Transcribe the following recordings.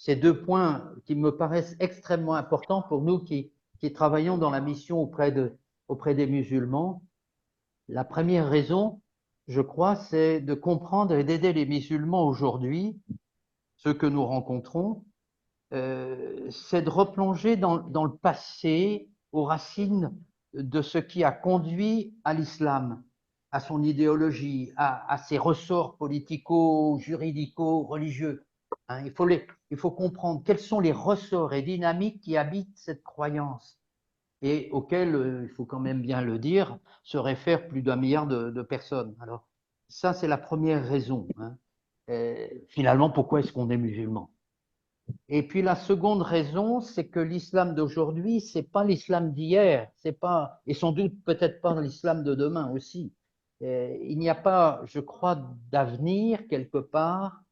ces deux points qui me paraissent extrêmement importants pour nous qui travaillons dans la mission auprès des musulmans. La première raison, je crois, c'est de comprendre et d'aider les musulmans aujourd'hui, ceux que nous rencontrons, c'est de replonger dans le passé, aux racines de ce qui a conduit à l'islam, à son idéologie, à ses ressorts politico-juridico-religieux. Hein, il faut comprendre quels sont les ressorts et dynamiques qui habitent cette croyance et auxquels, il faut quand même bien le dire, se réfèrent plus d'un milliard de personnes. Alors, ça, c'est la première raison. Hein. Finalement, pourquoi est-ce qu'on est musulman? Et puis la seconde raison, c'est que l'islam d'aujourd'hui, c'est pas l'islam d'hier, c'est pas, et sans doute peut-être pas l'islam de demain aussi. Il n'y a pas, je crois, d'avenir quelque part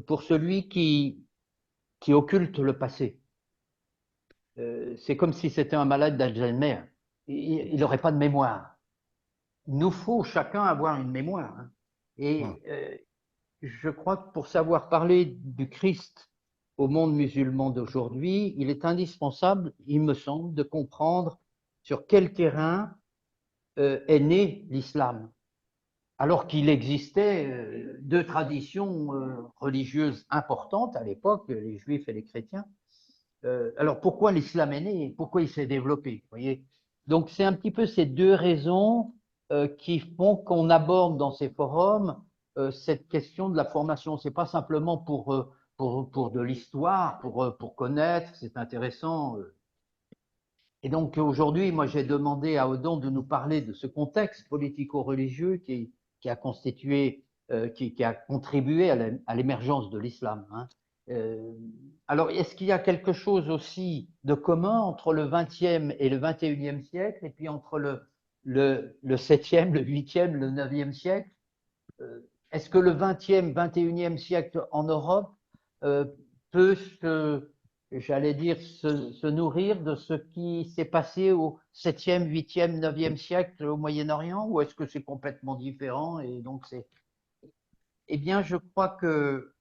pour celui qui occulte le passé. C'est comme si c'était un malade d'Alzheimer. Il n'aurait pas de mémoire. Il nous faut chacun avoir une mémoire. Hein. Ouais. Et je crois que pour savoir parler du Christ au monde musulman d'aujourd'hui, il est indispensable, il me semble, de comprendre sur quel terrain est né l'islam, alors qu'il existait deux traditions religieuses importantes à l'époque, les juifs et les chrétiens. Alors pourquoi l'islam est né? Pourquoi il s'est développé? Vous voyez. Donc c'est un petit peu ces deux raisons qui font qu'on aborde dans ces forums cette question de la formation. C'est pas simplement pour de l'histoire, pour connaître, c'est intéressant. Et donc aujourd'hui, moi j'ai demandé à Odon de nous parler de ce contexte politico-religieux qui a constitué, qui a contribué à l'émergence de l'islam. Hein. Euh, alors, est-ce qu'il y a quelque chose aussi de commun entre le XXe et le XXIe siècle, et puis entre le 7e, le 8e, le 9e siècle? Est-ce que le 20e, 21e siècle en Europe euh, peut j'allais dire, se nourrir de ce qui s'est passé au 7e, 8e, 9e siècle au Moyen-Orient, ou est-ce que c'est complètement différent et donc c'est... Eh bien, je crois que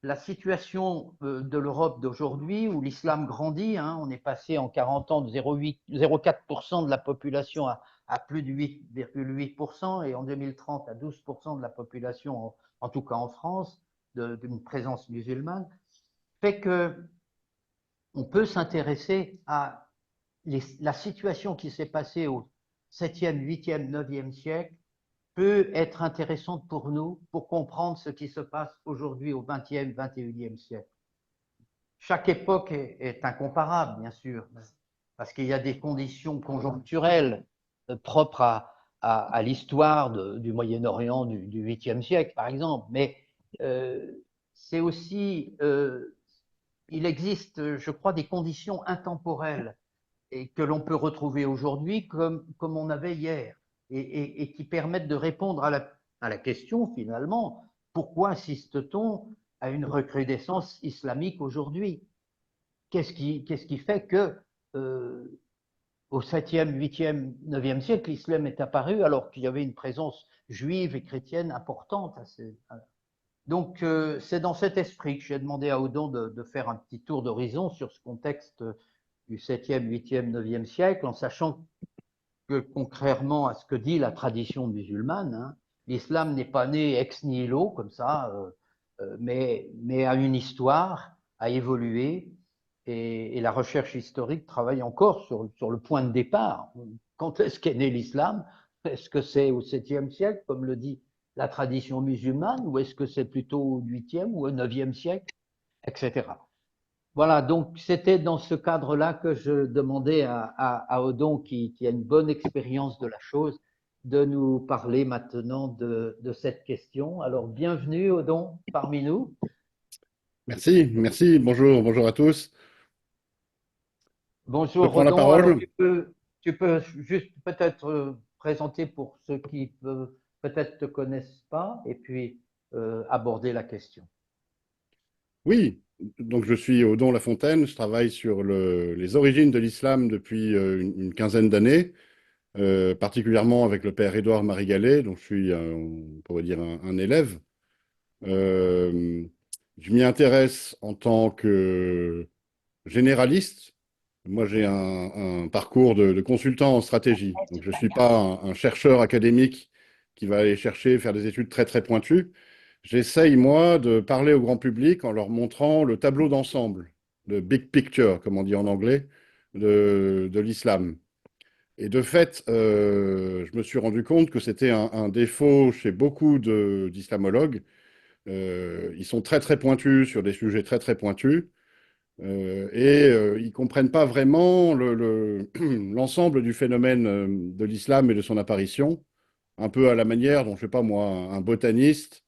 la situation de l'Europe d'aujourd'hui, où l'islam grandit, hein, on est passé en 40 ans de 0,4% de la population à plus de 8,8% et en 2030 à 12% de la population, en tout cas en France, d'une présence musulmane, fait que on peut s'intéresser à la situation qui s'est passée au 7e, 8e, 9e siècle peut être intéressante pour nous pour comprendre ce qui se passe aujourd'hui au 20e, 21e siècle. Chaque époque est incomparable, bien sûr, parce qu'il y a des conditions conjoncturelles propres à l'histoire du Moyen-Orient du 8e siècle, par exemple, mais euh, c'est aussi, il existe, je crois, des conditions intemporelles et que l'on peut retrouver aujourd'hui comme on avait hier et qui permettent de répondre à la question finalement, pourquoi assiste-t-on à une recrudescence islamique aujourd'hui? Qu'est-ce qui fait que au 7e, 8e, 9e siècle, l'islam est apparu alors qu'il y avait une présence juive et chrétienne importante. Donc, c'est dans cet esprit que j'ai demandé à Odon de faire un petit tour d'horizon sur ce contexte du 7e, 8e, 9e siècle, en sachant que, contrairement à ce que dit la tradition musulmane, hein, l'islam n'est pas né ex nihilo, comme ça, mais a une histoire, a évolué, et la recherche historique travaille encore sur le point de départ. Quand est-ce qu'est né l'islam? Est-ce que c'est au 7e siècle, comme le dit la tradition musulmane, ou est-ce que c'est plutôt au 8e ou au 9e siècle, etc. Voilà, donc c'était dans ce cadre-là que je demandais à Odon, qui a une bonne expérience de la chose, de nous parler maintenant de cette question. Alors, bienvenue Odon parmi nous. Merci, merci. Bonjour, bonjour à tous. Je Bonjour prends la Odon. Alors, parole. tu peux juste peut-être présenter pour ceux qui peut-être te connaissent pas et puis aborder la question. Oui, donc je suis Odon Lafontaine. Je travaille sur les origines de l'islam depuis une quinzaine d'années, particulièrement avec le père Édouard Marie Gallet, dont je suis, on pourrait dire, un élève. Euh, Je m'y intéresse en tant que généraliste. Moi, j'ai un parcours de consultant en stratégie. Donc, je ne suis pas un chercheur académique qui va aller chercher, faire des études très, très pointues. J'essaye, moi, de parler au grand public en leur montrant le tableau d'ensemble, le big picture, comme on dit en anglais, de l'islam. Et de fait, je me suis rendu compte que c'était un défaut chez beaucoup d'islamologues. Ils sont très, très pointus sur des sujets très, très pointus. Ils comprennent pas vraiment l'ensemble du phénomène de l'islam et de son apparition, un peu à la manière dont, je sais pas moi, un botaniste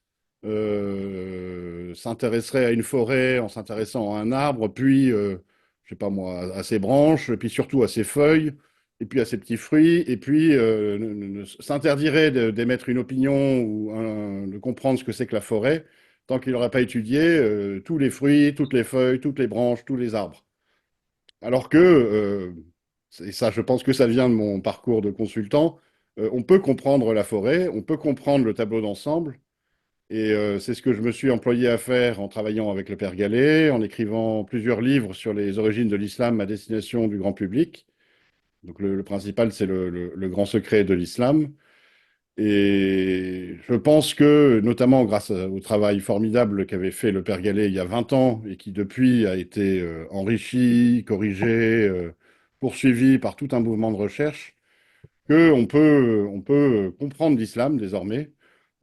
s'intéresserait à une forêt en s'intéressant à un arbre, puis, je sais pas moi, à ses branches, et puis surtout à ses feuilles, et puis à ses petits fruits, et puis s'interdirait d'émettre une opinion ou de comprendre ce que c'est que la forêt, tant qu'il n'aurait pas étudié tous les fruits, toutes les feuilles, toutes les branches, tous les arbres. Alors que, et ça, je pense que ça vient de mon parcours de consultant, on peut comprendre la forêt, on peut comprendre le tableau d'ensemble, et c'est ce que je me suis employé à faire en travaillant avec le Père Gallet, en écrivant plusieurs livres sur les origines de l'islam à destination du grand public. Donc le principal, c'est le grand secret de l'islam. Et je pense que, notamment grâce au travail formidable qu'avait fait le Père Gallet il y a 20 ans et qui depuis a été enrichi, corrigé, poursuivi par tout un mouvement de recherche, on peut comprendre l'islam désormais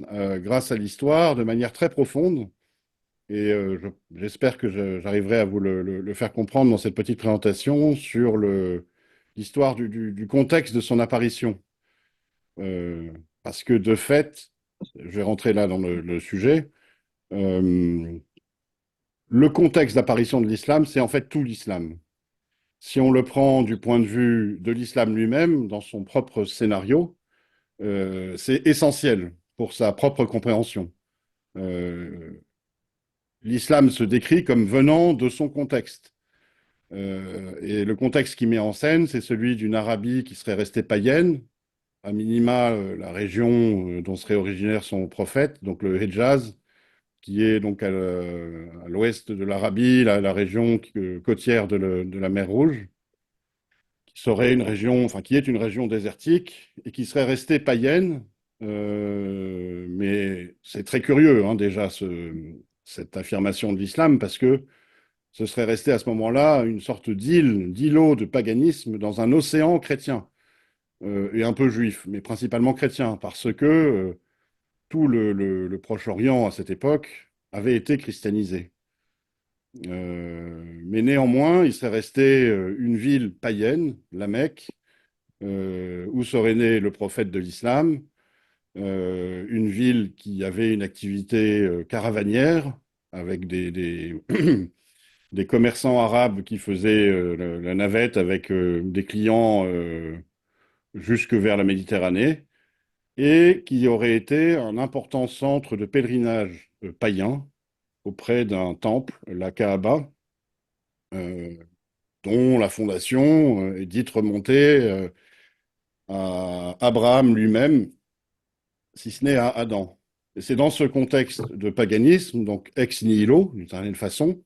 grâce à l'histoire de manière très profonde. Et j'espère que j'arriverai à vous le faire comprendre dans cette petite présentation sur l'histoire du contexte de son apparition. Euh, Parce que de fait, je vais rentrer là dans le sujet, euh, le contexte d'apparition de l'islam, c'est en fait tout l'islam. Si on le prend du point de vue de l'islam lui-même, dans son propre scénario, c'est essentiel pour sa propre compréhension. Euh, L'islam se décrit comme venant de son contexte. Et le contexte qui met en scène, c'est celui d'une Arabie qui serait restée païenne, à minima la région dont serait originaire son prophète, donc le Hejaz, qui est donc à l'ouest de l'Arabie, la région côtière de la mer Rouge, qui serait une région, enfin qui est une région désertique et qui serait restée païenne. Mais c'est très curieux hein, déjà cette affirmation de l'islam parce que ce serait resté à ce moment-là une sorte d'îlot de paganisme dans un océan chrétien et un peu juif, mais principalement chrétien, parce que tout le Proche-Orient à cette époque avait été christianisé. Mais néanmoins, il serait resté une ville païenne, la Mecque, où serait né le prophète de l'islam, une ville qui avait une activité caravanière, avec des commerçants arabes qui faisaient la navette avec des clients jusque vers la Méditerranée, et qui aurait été un important centre de pèlerinage païen auprès d'un temple, la Kaaba, euh, dont la fondation est dite remonter à Abraham lui-même, si ce n'est à Adam. Et c'est dans ce contexte de paganisme, donc ex nihilo, d'une certaine façon,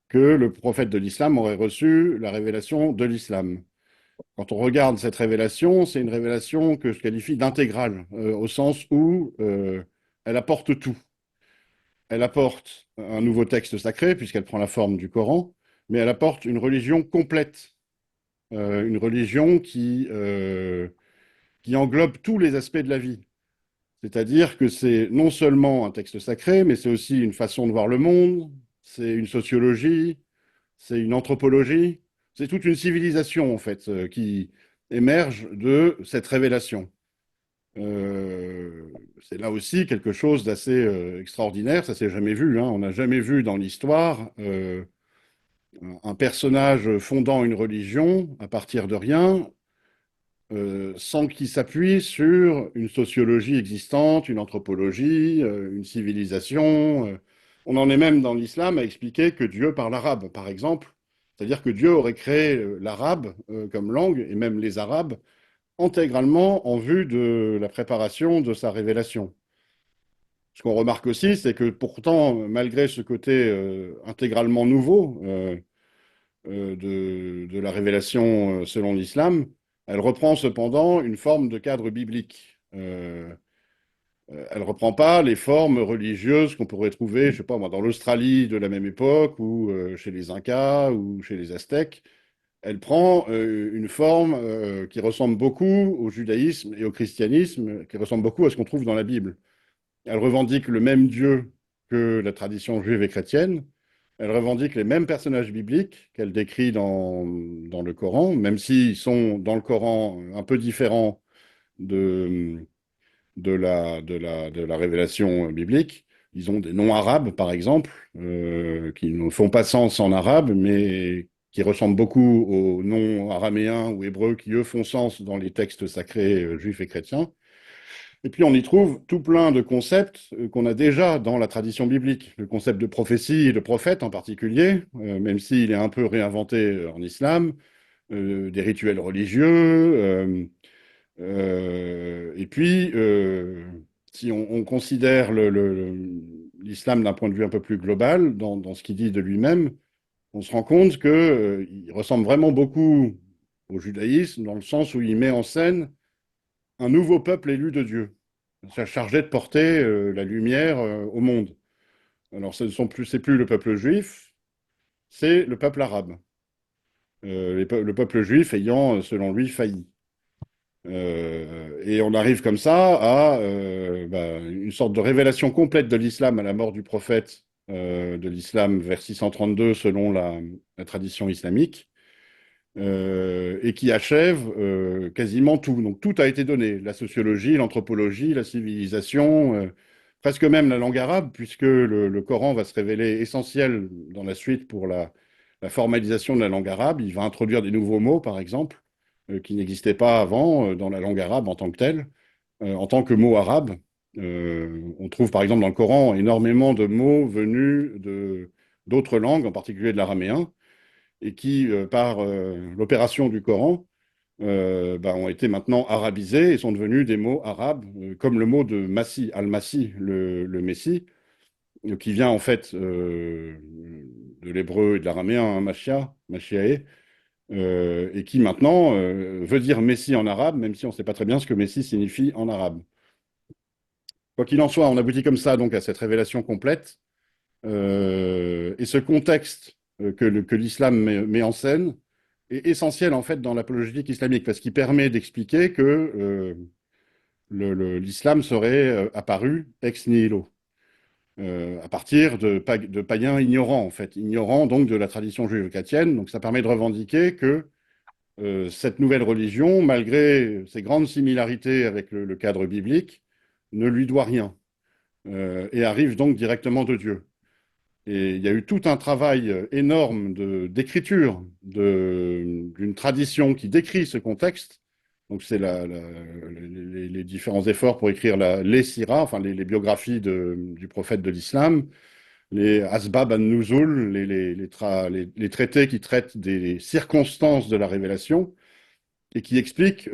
que le prophète de l'islam aurait reçu la révélation de l'islam. Quand on regarde cette révélation, c'est une révélation que je qualifie d'intégrale, au sens où elle apporte tout. Elle apporte un nouveau texte sacré, puisqu'elle prend la forme du Coran, mais elle apporte une religion complète, une religion qui englobe tous les aspects de la vie. C'est-à-dire que c'est non seulement un texte sacré, mais c'est aussi une façon de voir le monde, c'est une sociologie, c'est une anthropologie, c'est toute une civilisation, en fait, qui émerge de cette révélation. Euh, c'est là aussi quelque chose d'assez extraordinaire, ça s'est jamais vu, hein. On n'a jamais vu dans l'histoire un personnage fondant une religion à partir de rien, sans qu'il s'appuie sur une sociologie existante, une anthropologie, une civilisation. On en est même dans l'islam à expliquer que Dieu parle arabe, par exemple. C'est-à-dire que Dieu aurait créé l'arabe comme langue, et même les arabes, intégralement en vue de la préparation de sa révélation. Ce qu'on remarque aussi, c'est que pourtant, malgré ce côté intégralement nouveau de la révélation selon l'islam, elle reprend cependant une forme de cadre biblique. Elle ne reprend pas les formes religieuses qu'on pourrait trouver, je sais pas moi, dans l'Australie de la même époque, ou chez les Incas, ou chez les Aztèques. Elle prend une forme qui ressemble beaucoup au judaïsme et au christianisme, qui ressemble beaucoup à ce qu'on trouve dans la Bible. Elle revendique le même Dieu que la tradition juive et chrétienne. Elle revendique les mêmes personnages bibliques qu'elle décrit dans le Coran, même s'ils sont dans le Coran un peu différents de, de la révélation biblique. Ils ont des noms arabes, par exemple, qui ne font pas sens en arabe, mais qui ressemblent beaucoup aux noms araméens ou hébreux qui, eux, font sens dans les textes sacrés juifs et chrétiens. Et puis on y trouve tout plein de concepts qu'on a déjà dans la tradition biblique. Le concept de prophétie et de prophète en particulier, même s'il est un peu réinventé en islam, des rituels religieux. Et puis, si on considère l'islam d'un point de vue un peu plus global, dans ce qu'il dit de lui-même, on se rend compte qu'il ressemble vraiment beaucoup au judaïsme, dans le sens où il met en scène un nouveau peuple élu de Dieu, chargé de porter la lumière au monde. Alors, c'est plus le peuple juif, c'est le peuple arabe. Le peuple juif ayant, selon lui, failli. Et on arrive comme ça à une sorte de révélation complète de l'islam à la mort du prophète de l'islam vers 632 selon la tradition islamique, et qui achève quasiment tout. Donc tout a été donné, la sociologie, l'anthropologie, la civilisation, presque même la langue arabe, puisque le Coran va se révéler essentiel dans la suite pour la formalisation de la langue arabe. Il va introduire des nouveaux mots, par exemple, qui n'existaient pas avant dans la langue arabe en tant que telle, en tant que mots arabes. On trouve par exemple dans le Coran énormément de mots venus d'autres langues, en particulier de l'araméen, et qui, par l'opération du Coran, ont été maintenant arabisés et sont devenus des mots arabes, comme le mot de Massi, Al-Massi, le Messie, qui vient en fait de l'hébreu et de l'araméen, hein, Machia, Machiae, et qui maintenant veut dire Messie en arabe, même si on ne sait pas très bien ce que Messie signifie en arabe. Quoi qu'il en soit, on aboutit comme ça donc à cette révélation complète, et ce contexte que l'islam met en scène est essentiel en fait dans l'apologétique islamique, parce qu'il permet d'expliquer que l'islam serait apparu ex nihilo, à partir de païens ignorants, en fait, ignorants donc de la tradition juive chrétienne. Donc ça permet de revendiquer que cette nouvelle religion, malgré ses grandes similarités avec le cadre biblique, ne lui doit rien, et arrive donc directement de Dieu. Et il y a eu tout un travail énorme d'écriture d'une tradition qui décrit ce contexte. Donc, c'est les différents efforts pour écrire les siras, enfin les biographies du prophète de l'islam, les asbab an-nuzul, les traités qui traitent des circonstances de la révélation et qui expliquent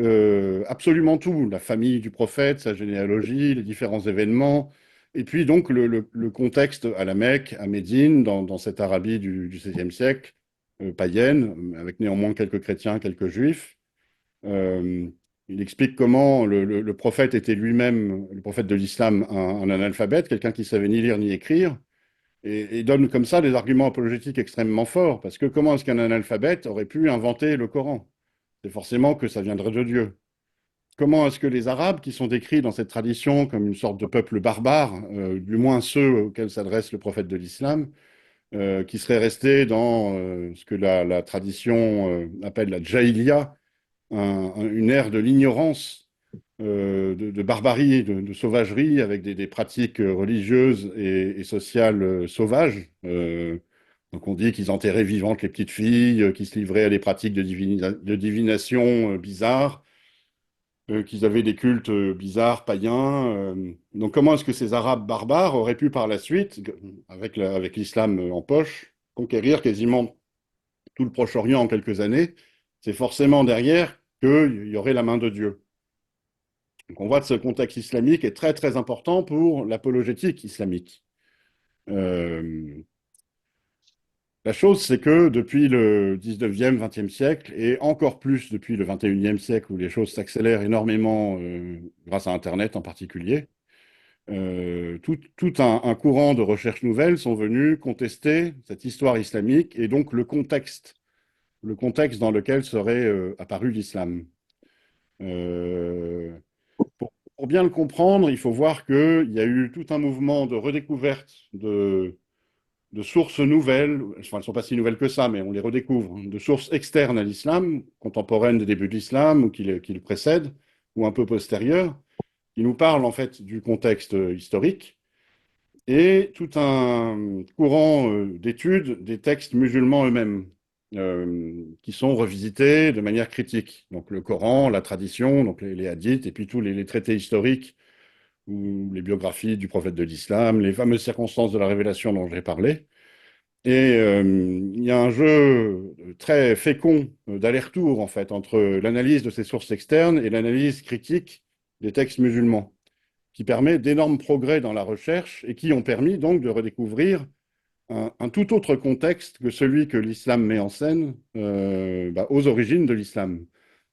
absolument tout, la famille du prophète, sa généalogie, les différents événements, et puis donc le contexte à la Mecque, à Médine, dans cette Arabie du XVIe siècle, païenne, avec néanmoins quelques chrétiens, quelques juifs. Euh, il explique comment le prophète était lui-même, le prophète de l'islam, un analphabète, quelqu'un qui savait ni lire ni écrire, et donne comme ça des arguments apologétiques extrêmement forts, parce que comment est-ce qu'un analphabète aurait pu inventer le Coran? C'est forcément que ça viendrait de Dieu. Comment est-ce que les Arabes, qui sont décrits dans cette tradition comme une sorte de peuple barbare, du moins ceux auxquels s'adresse le prophète de l'islam, qui seraient restés dans ce que la tradition appelle la Jahiliya, une ère de l'ignorance, de barbarie, de sauvagerie, avec des pratiques religieuses et sociales sauvages. Donc on dit qu'ils enterraient vivantes les petites filles, qu'ils se livraient à des pratiques de divination bizarres, qu'ils avaient des cultes bizarres, païens. Donc comment est-ce que ces Arabes barbares auraient pu par la suite, avec l'islam en poche, conquérir quasiment tout le Proche-Orient en quelques années? C'est forcément derrière qu'il y aurait la main de Dieu. Donc on voit que ce contexte islamique est très très important pour l'apologétique islamique. Euh, la chose, c'est que depuis le 19e, 20e siècle, et encore plus depuis le 21e siècle, où les choses s'accélèrent énormément grâce à Internet en particulier, tout un courant de recherche nouvelle sont venus contester cette histoire islamique et donc le contexte dans lequel serait apparu l'islam. Euh, pour bien le comprendre, il faut voir qu'il y a eu tout un mouvement de redécouverte de sources nouvelles, enfin, elles ne sont pas si nouvelles que ça, mais on les redécouvre, hein, de sources externes à l'islam, contemporaines des débuts de l'islam, ou qui le précèdent, ou un peu postérieures, qui nous parlent en fait du contexte historique, et tout un courant d'études des textes musulmans eux-mêmes, qui sont revisités de manière critique. Donc le Coran, la tradition, donc les hadiths, et puis tous les traités historiques ou les biographies du prophète de l'islam, les fameuses circonstances de la révélation dont j'ai parlé. Et il y a un jeu très fécond d'aller-retour, en fait, entre l'analyse de ces sources externes et l'analyse critique des textes musulmans, qui permet d'énormes progrès dans la recherche et qui ont permis donc de redécouvrir un tout autre contexte que celui que l'islam met en scène aux origines de l'islam.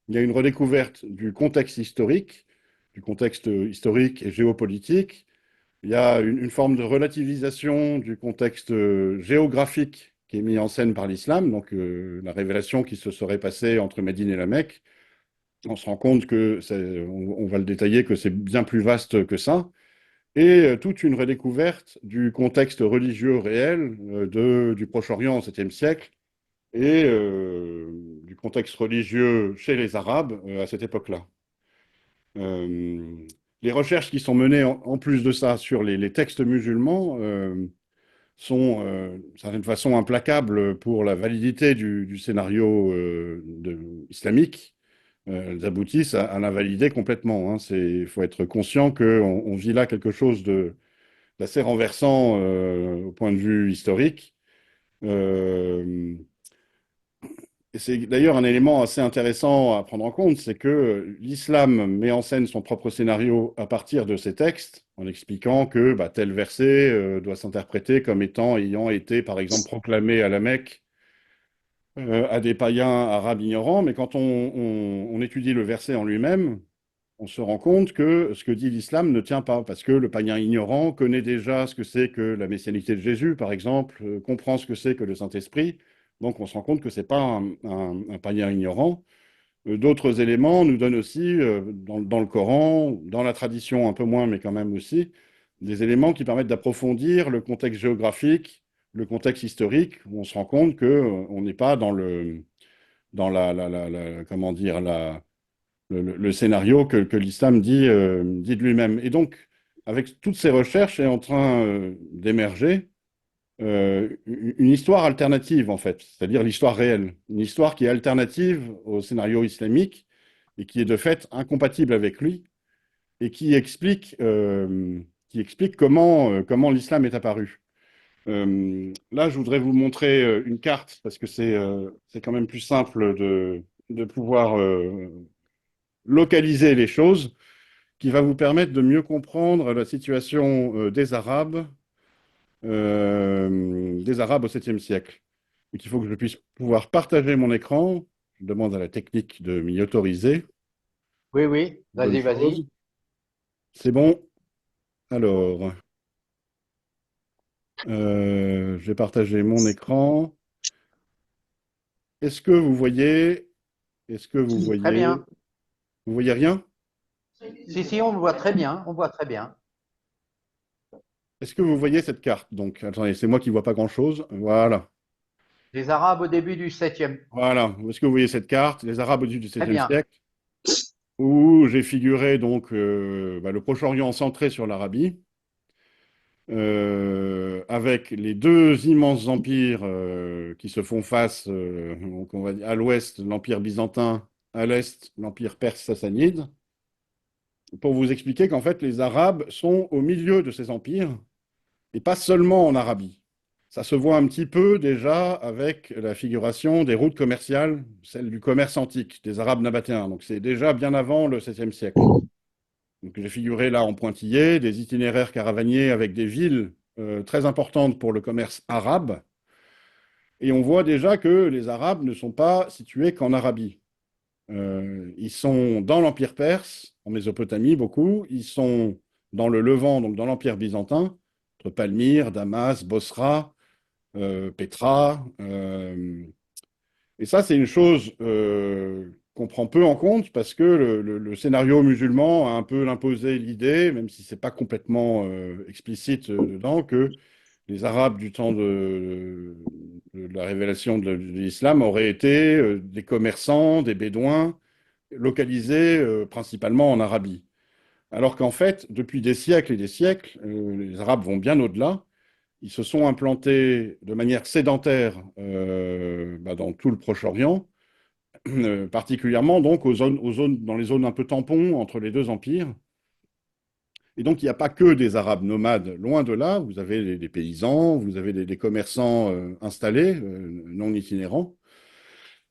Il y a une redécouverte du contexte historique et géopolitique. Il y a une forme de relativisation du contexte géographique qui est mis en scène par l'islam, donc la révélation qui se serait passée entre Médine et la Mecque. On se rend compte que, on va le détailler, que c'est bien plus vaste que ça. Et toute une redécouverte du contexte religieux réel du Proche-Orient au 7e siècle et du contexte religieux chez les Arabes à cette époque-là. Euh, les recherches qui sont menées en plus de ça sur les textes musulmans sont d'une certaine façon implacables pour la validité du scénario islamique. Elles aboutissent à l'invalider complètement, hein. Il faut être conscient qu'on vit là quelque chose d'assez renversant au point de vue historique. Euh, et c'est d'ailleurs un élément assez intéressant à prendre en compte, c'est que l'islam met en scène son propre scénario à partir de ces textes, en expliquant que tel verset doit s'interpréter comme ayant été, par exemple, proclamé à la Mecque à des païens arabes ignorants. Mais quand on étudie le verset en lui-même, on se rend compte que ce que dit l'islam ne tient pas, parce que le païen ignorant connaît déjà ce que c'est que la messianité de Jésus, par exemple, comprend ce que c'est que le Saint-Esprit. Donc on se rend compte que ce n'est pas un païen ignorant. D'autres éléments nous donnent aussi, dans le Coran, dans la tradition un peu moins, mais quand même aussi, des éléments qui permettent d'approfondir le contexte géographique, le contexte historique, où on se rend compte qu'on n'est pas dans comment dire, le scénario que l'islam dit de lui-même. Et donc, avec toutes ces recherches, est en train d'émerger une histoire alternative, en fait, c'est-à-dire l'histoire réelle. Une histoire qui est alternative au scénario islamique et qui est de fait incompatible avec lui et qui explique comment l'islam est apparu. Là, je voudrais vous montrer une carte parce que c'est quand même plus simple de pouvoir localiser les choses, qui va vous permettre de mieux comprendre la situation des Arabes au 7e siècle. Donc, il faut que je puisse pouvoir partager mon écran. Je demande à la technique de m'y autoriser. Oui, oui, Bonne vas-y, chose. vas-y. C'est bon. Alors, je vais partager mon écran. Est-ce que vous voyez, est-ce que vous Très voyez, bien. vous voyez rien? Si, si, on le voit très bien, on voit très bien. Est-ce que vous voyez cette carte? Donc, attendez, c'est moi qui vois pas grand-chose. Voilà. Les Arabes au début du 7e. Voilà. Est-ce que vous voyez cette carte? Les Arabes au début du Très 7e bien. siècle, où j'ai figuré donc le Proche-Orient centré sur l'Arabie, avec les deux immenses empires qui se font face, donc on va dire à l'ouest, l'empire byzantin, à l'est, l'empire perse sassanide, pour vous expliquer qu'en fait les Arabes sont au milieu de ces empires, et pas seulement en Arabie. Ça se voit un petit peu déjà avec la figuration des routes commerciales, celle du commerce antique, des Arabes nabatéens. Donc c'est déjà bien avant le 7e siècle. donc j'ai figuré là en pointillé, des itinéraires caravaniers avec des villes très importantes pour le commerce arabe. Et on voit déjà que les Arabes ne sont pas situés qu'en Arabie. Ils sont dans l'Empire perse, en Mésopotamie beaucoup. Ils sont dans le Levant, donc dans l'Empire byzantin, entre Palmyre, Damas, Bosra, Pétra. Et ça, c'est une chose qu'on prend peu en compte parce que le scénario musulman a un peu imposé l'idée, même si c'est pas complètement explicite dedans, que les Arabes du temps de la révélation de l'islam auraient été des commerçants, des bédouins, localisés principalement en Arabie. Alors qu'en fait, depuis des siècles et des siècles, les Arabes vont bien au-delà. Ils se sont implantés de manière sédentaire dans tout le Proche-Orient, particulièrement donc dans les zones un peu tampons entre les deux empires. Et donc, il n'y a pas que des Arabes nomades, loin de là. Vous avez des paysans, vous avez des commerçants installés, non itinérants.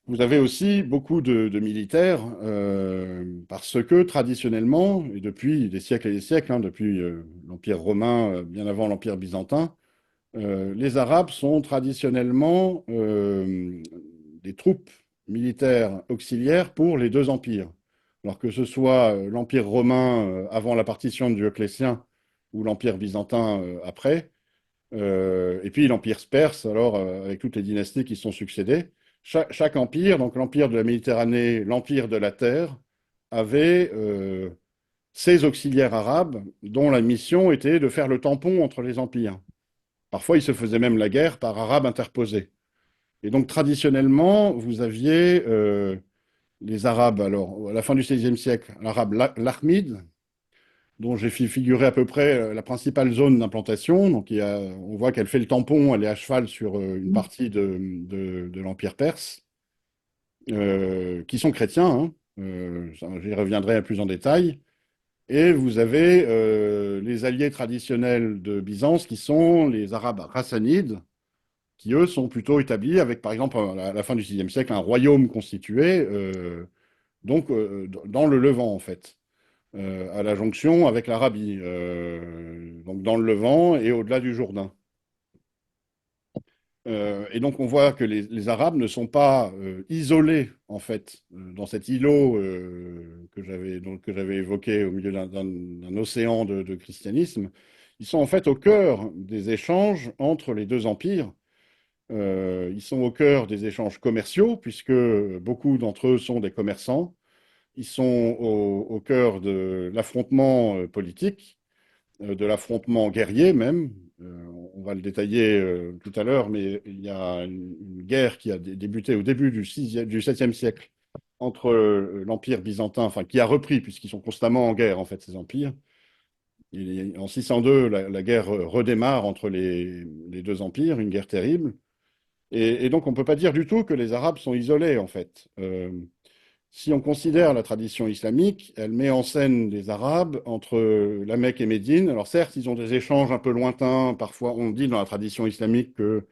Vous avez aussi beaucoup de militaires, parce que traditionnellement, et depuis des siècles et des siècles, hein, depuis l'Empire romain, bien avant l'Empire byzantin, les Arabes sont traditionnellement des troupes militaires auxiliaires pour les deux empires. Alors que ce soit l'Empire romain avant la partition de Dioclétien ou l'Empire byzantin après, et puis l'Empire perse, alors avec toutes les dynasties qui se sont succédées, chaque empire, donc l'Empire de la Méditerranée, l'Empire de la Terre, avait ses auxiliaires arabes dont la mission était de faire le tampon entre les empires. Parfois, ils se faisaient même la guerre par arabes interposés. Et donc, traditionnellement, vous aviez les Arabes, alors, à la fin du XVIe siècle, l'arabe l'Ahmid, dont j'ai figuré à peu près la principale zone d'implantation. Donc, on voit qu'elle fait le tampon, elle est à cheval sur une partie de l'Empire perse, qui sont chrétiens, hein. J'y reviendrai plus en détail. Et vous avez les alliés traditionnels de Byzance, qui sont les Arabes hassanides, qui, eux, sont plutôt établis avec, par exemple, à la fin du VIe siècle, un royaume constitué, dans le Levant, en fait, à la jonction avec l'Arabie, donc dans le Levant et au-delà du Jourdain. Et donc, on voit que les Arabes ne sont pas isolés, en fait, dans cet îlot que j'avais évoqué au milieu d'un océan de christianisme. Ils sont en fait au cœur des échanges entre les deux empires. Ils sont au cœur des échanges commerciaux, puisque beaucoup d'entre eux sont des commerçants. Ils sont au cœur de l'affrontement politique, de l'affrontement guerrier même. On va le détailler tout à l'heure, mais il y a une guerre qui a débuté au début du 7e siècle entre l'Empire byzantin, enfin qui a repris, puisqu'ils sont constamment en guerre, en fait, ces empires. En 602, la guerre redémarre entre les deux empires, une guerre terrible. Et donc, on ne peut pas dire du tout que les Arabes sont isolés, en fait. Si on considère la tradition islamique, elle met en scène les Arabes entre la Mecque et Médine. Alors certes, ils ont des échanges un peu lointains. Parfois, on dit dans la tradition islamique que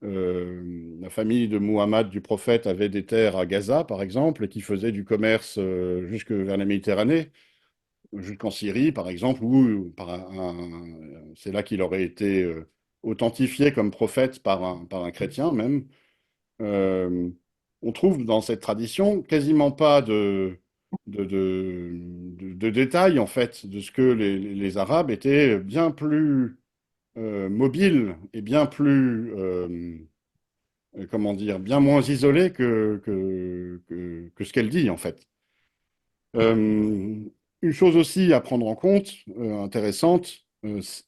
la famille de Muhammad, du prophète, avait des terres à Gaza, par exemple, et qui faisait du commerce jusque vers la Méditerranée, jusqu'en Syrie, par exemple, où c'est là qu'il aurait été authentifié comme prophète par un chrétien même. Euh, on trouve dans cette tradition quasiment pas de détails, en fait, de ce que les Arabes étaient bien plus mobiles et bien plus, comment dire, bien moins isolés que ce qu'elle dit, en fait. Une chose aussi à prendre en compte, intéressante,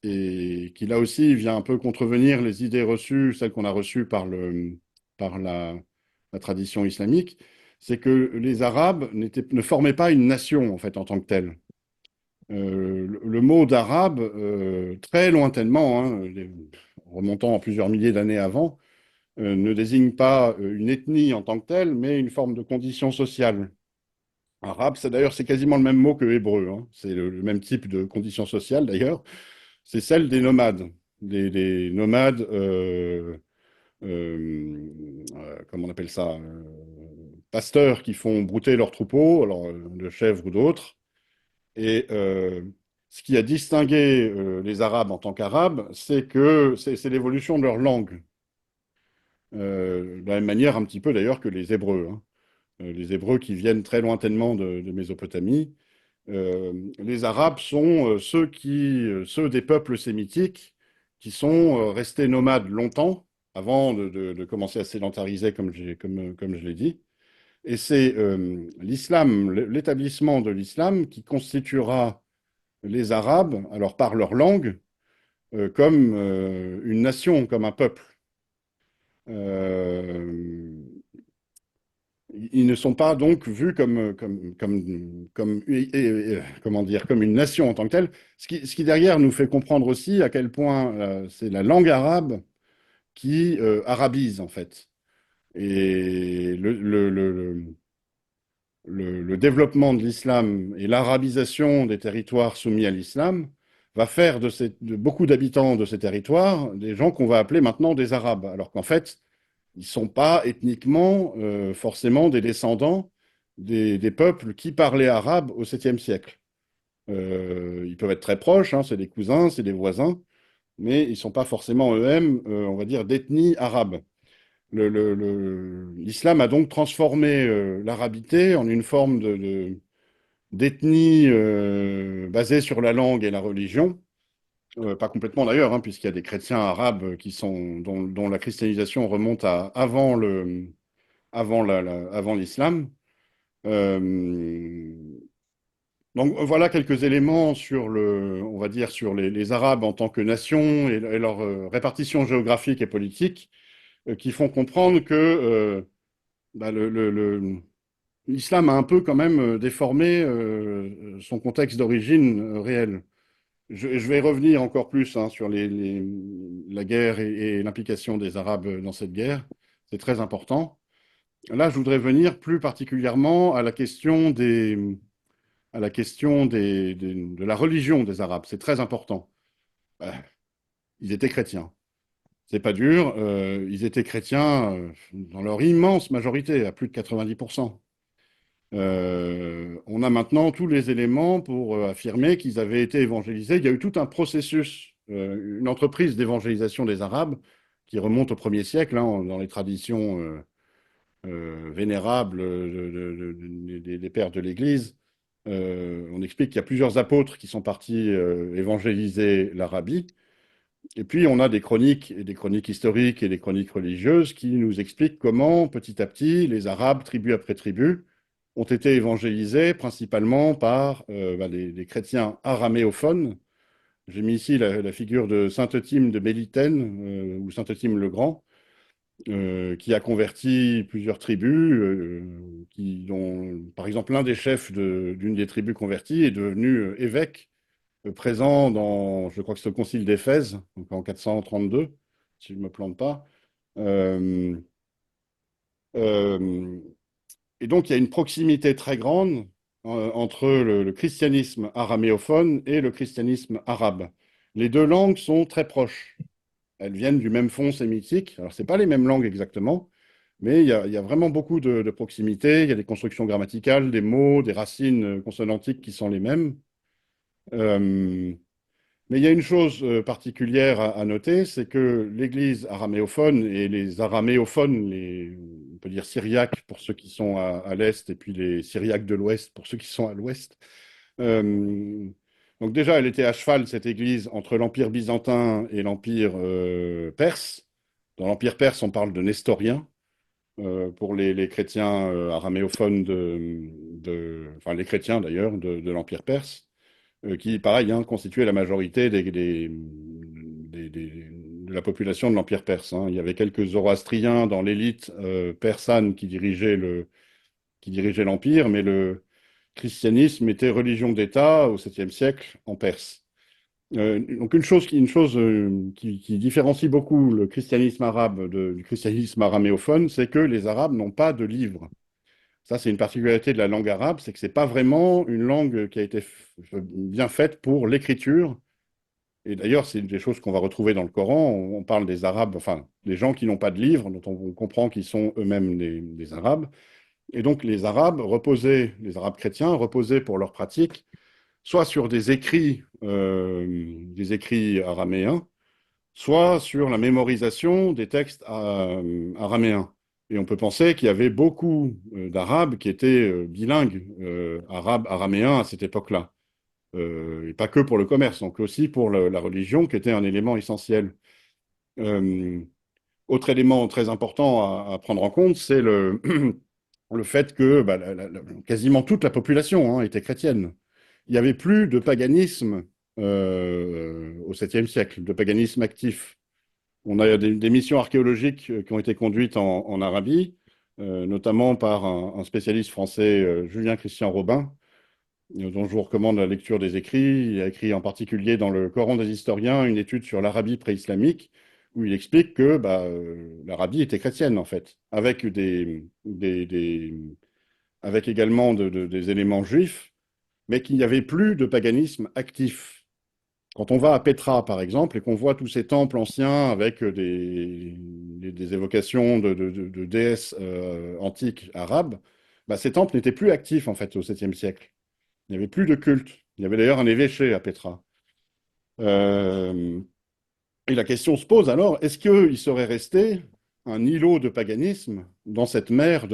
et qui là aussi vient un peu contrevenir les idées reçues, celles qu'on a reçues par la tradition islamique, c'est que les Arabes ne formaient pas une nation en fait en tant que telle. Le mot d'arabe, très lointainement, hein, remontant à plusieurs milliers d'années avant, ne désigne pas une ethnie en tant que telle, mais une forme de condition sociale. Arabe, c'est quasiment le même mot que hébreu, hein. C'est le même type de condition sociale d'ailleurs. C'est celle des nomades. Des nomades, comment on appelle ça, pasteurs qui font brouter leurs troupeaux, alors de chèvres ou d'autres, Et ce qui a distingué les Arabes en tant qu'Arabes, c'est que c'est l'évolution de leur langue. De la même manière, un petit peu d'ailleurs que les Hébreux, hein. Les Hébreux qui viennent très lointainement de Mésopotamie. Les Arabes sont ceux des peuples sémitiques qui sont restés nomades longtemps avant de commencer à sédentariser, comme je l'ai dit. Et c'est l'islam, l'établissement de l'islam qui constituera les Arabes, alors par leur langue, comme une nation, comme un peuple. Euh, ils ne sont pas donc vus comment dire, comme une nation en tant que telle. Ce qui derrière nous fait comprendre aussi à quel point c'est la langue arabe qui arabise en fait. Et le développement de l'islam et l'arabisation des territoires soumis à l'islam va faire de beaucoup d'habitants de ces territoires des gens qu'on va appeler maintenant des Arabes, alors qu'en fait, ils ne sont pas ethniquement forcément des descendants des peuples qui parlaient arabe au 7e siècle. Ils peuvent être très proches, hein, c'est des cousins, c'est des voisins, mais ils ne sont pas forcément eux-mêmes, on va dire, d'ethnie arabe. L'islam a donc transformé l'arabité en une forme d'ethnie basée sur la langue et la religion. Pas complètement d'ailleurs, hein, puisqu'il y a des chrétiens arabes dont la christianisation remonte à avant l'islam. Euh, donc voilà quelques éléments sur on va dire sur les Arabes en tant que nation et leur répartition géographique et politique qui font comprendre que bah, l'islam a un peu quand même déformé son contexte d'origine réel. Je vais revenir encore plus hein, sur la guerre et l'implication des Arabes dans cette guerre. C'est très important. Là, je voudrais venir plus particulièrement à la question de la religion des Arabes. C'est très important. Euh, Ils étaient chrétiens. C'est pas dur. Ils étaient chrétiens dans leur immense majorité, à plus de 90%. On a maintenant tous les éléments pour affirmer qu'ils avaient été évangélisés. Il y a eu tout un processus, une entreprise d'évangélisation des Arabes qui remonte au 1er siècle, hein, dans les traditions vénérables des pères de l'Église. On explique qu'il y a plusieurs apôtres qui sont partis évangéliser l'Arabie. Et puis, on a des chroniques, et des chroniques historiques et des chroniques religieuses qui nous expliquent comment, petit à petit, les Arabes, tribu après tribu, ont été évangélisés principalement par les chrétiens araméophones. J'ai mis ici la figure de saint Euthyme de Mélitène, ou saint Euthyme le Grand, qui a converti plusieurs tribus, dont, par exemple, l'un des chefs d'une des tribus converties est devenu évêque présent dans, je crois que c'est le concile d'Éphèse, donc en 432, si je ne me plante pas. Euh, euh, et donc, il y a une proximité très grande entre le christianisme araméophone et le christianisme arabe. Les deux langues sont très proches. Elles viennent du même fond sémitique. Alors, ce n'est pas les mêmes langues exactement, mais il y a vraiment beaucoup de proximité. Il y a des constructions grammaticales, des mots, des racines consonantiques qui sont les mêmes. Euh, Mais il y a une chose particulière à noter, c'est que l'Église araméophone et les araméophones, on peut dire syriaques pour ceux qui sont à l'Est, et puis les syriaques de l'Ouest pour ceux qui sont à l'Ouest. Euh, donc déjà, elle était à cheval, cette Église, entre l'Empire byzantin et l'Empire perse. Dans l'Empire perse, on parle de nestoriens pour les chrétiens araméophones enfin les chrétiens d'ailleurs, de l'Empire perse qui, pareil, hein, constituait la majorité de la population de l'Empire perse, hein. Il y avait quelques zoroastriens dans l'élite persane qui dirigeait l'Empire, mais le christianisme était religion d'État au 7e siècle en Perse. Donc une chose qui différencie beaucoup le christianisme arabe du christianisme araméophone, c'est que les Arabes n'ont pas de livre. Ça, c'est une particularité de la langue arabe, c'est que c'est pas vraiment une langue qui a été bien faite pour l'écriture. Et d'ailleurs, c'est des choses qu'on va retrouver dans le Coran. On parle des Arabes, enfin, des gens qui n'ont pas de livre, dont on comprend qu'ils sont eux-mêmes des Arabes. Et donc, les Arabes chrétiens reposaient pour leur pratique soit sur des écrits araméens, soit sur la mémorisation des textes araméens. Et on peut penser qu'il y avait beaucoup d'Arabes qui étaient bilingues, arabe-araméen à cette époque-là. Et pas que pour le commerce, donc aussi pour la religion, qui était un élément essentiel. Euh, Autre élément très important à prendre en compte, c'est le fait que bah, quasiment toute la population était chrétienne. Il n'y avait plus de paganisme au 7e siècle, de paganisme actif. On a des missions archéologiques qui ont été conduites en Arabie, notamment par un spécialiste français, Julien Christian Robin, dont je vous recommande la lecture des écrits. Il a écrit en particulier dans le Coran des historiens une étude sur l'Arabie pré-islamique, où il explique que bah, l'Arabie était chrétienne, en fait, avec avec également des éléments juifs, mais qu'il n'y avait plus de paganisme actif. Quand on va à Petra, par exemple, et qu'on voit tous ces temples anciens avec des évocations de déesses antiques arabes, bah, ces temples n'étaient plus actifs, en fait, au 7e siècle. Il n'y avait plus de culte. Il y avait d'ailleurs un évêché à Petra. Euh, et la question se pose alors, est-ce qu'il serait resté un îlot de paganisme dans cette mer,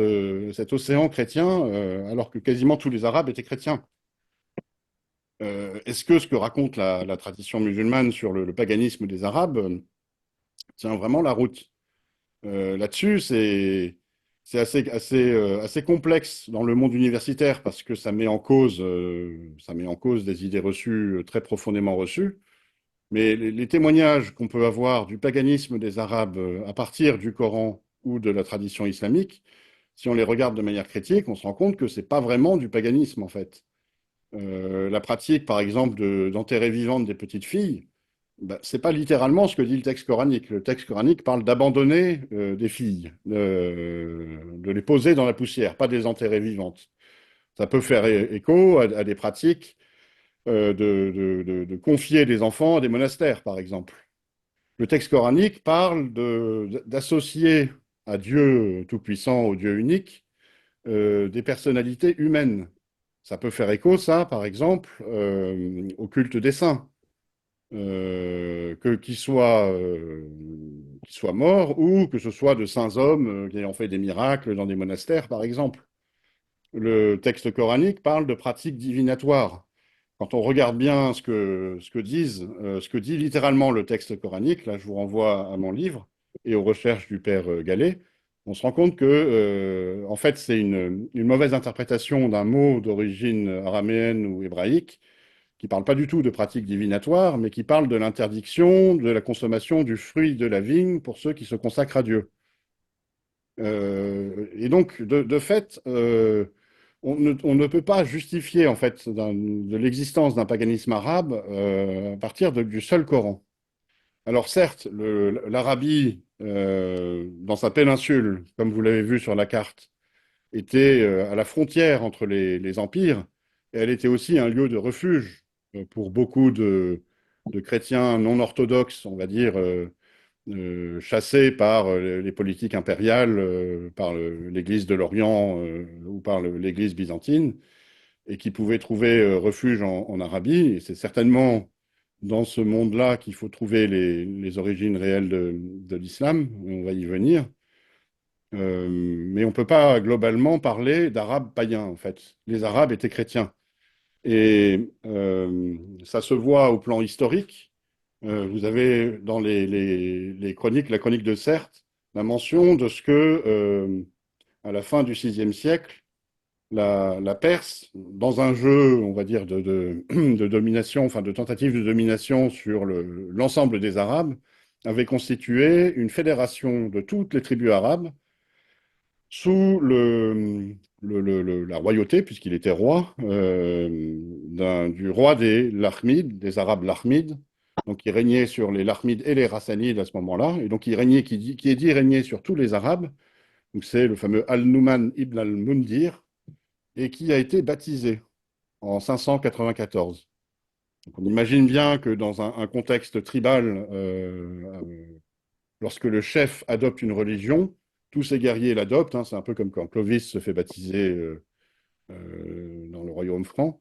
cet océan chrétien, alors que quasiment tous les Arabes étaient chrétiens? Est-ce que ce que raconte la tradition musulmane sur le paganisme des Arabes tient vraiment la route? Là-dessus, c'est assez complexe dans le monde universitaire parce que ça met en cause des idées reçues très profondément reçues. Mais les témoignages qu'on peut avoir du paganisme des Arabes à partir du Coran ou de la tradition islamique, si on les regarde de manière critique, on se rend compte que c'est pas vraiment du paganisme en fait. La pratique, par exemple, d'enterrer vivantes des petites filles, bah, c'est pas littéralement ce que dit le texte coranique. Le texte coranique parle d'abandonner des filles, de les poser dans la poussière, pas de les enterrer vivantes. Ça peut faire écho à des pratiques de confier des enfants à des monastères, par exemple. Le texte coranique parle d'associer à Dieu Tout-Puissant, au Dieu unique, des personnalités humaines. Ça peut faire écho, ça, par exemple, au culte des saints, qu'ils soient morts ou que ce soit de saints hommes qui ont fait des miracles dans des monastères, par exemple. Le texte coranique parle de pratiques divinatoires. Quand on regarde bien ce que dit littéralement le texte coranique, là je vous renvoie à mon livre et aux recherches du père Gallet, on se rend compte que en fait c'est une mauvaise interprétation d'un mot d'origine araméenne ou hébraïque qui parle pas du tout de pratiques divinatoires, mais qui parle de l'interdiction de la consommation du fruit de la vigne pour ceux qui se consacrent à Dieu. Et donc, de fait, on ne peut pas justifier en fait de l'existence d'un paganisme arabe à partir du seul Coran. Alors certes, l'Arabie, dans sa péninsule, comme vous l'avez vu sur la carte, était à la frontière entre les empires, et elle était aussi un lieu de refuge pour beaucoup de chrétiens non orthodoxes, on va dire, chassés par les politiques impériales, par l'Église de l'Orient ou par l'Église byzantine, et qui pouvaient trouver refuge en Arabie. Et c'est certainement dans ce monde-là qu'il faut trouver les origines réelles de l'islam. On va y venir. Mais on ne peut pas globalement parler d'Arabes païens, en fait. Les Arabes étaient chrétiens. Et ça se voit au plan historique. Vous avez dans les chroniques, la chronique de Serte, la mention de ce que, à la fin du VIe siècle, la Perse, dans un jeu, on va dire, de domination, enfin de tentative de domination sur l'ensemble des Arabes, avait constitué une fédération de toutes les tribus arabes sous la royauté, puisqu'il était roi, du roi des Lahmides, des Arabes Lahmides, donc il régnait sur les Lahmides et les Rassanides à ce moment-là, et donc il régnait, qui est dit régner sur tous les Arabes, donc c'est le fameux Al-Numan ibn al-Mundir, et qui a été baptisé en 594. Donc on imagine bien que dans un contexte tribal, lorsque le chef adopte une religion, tous ses guerriers l'adoptent, hein. C'est un peu comme quand Clovis se fait baptiser dans le royaume franc.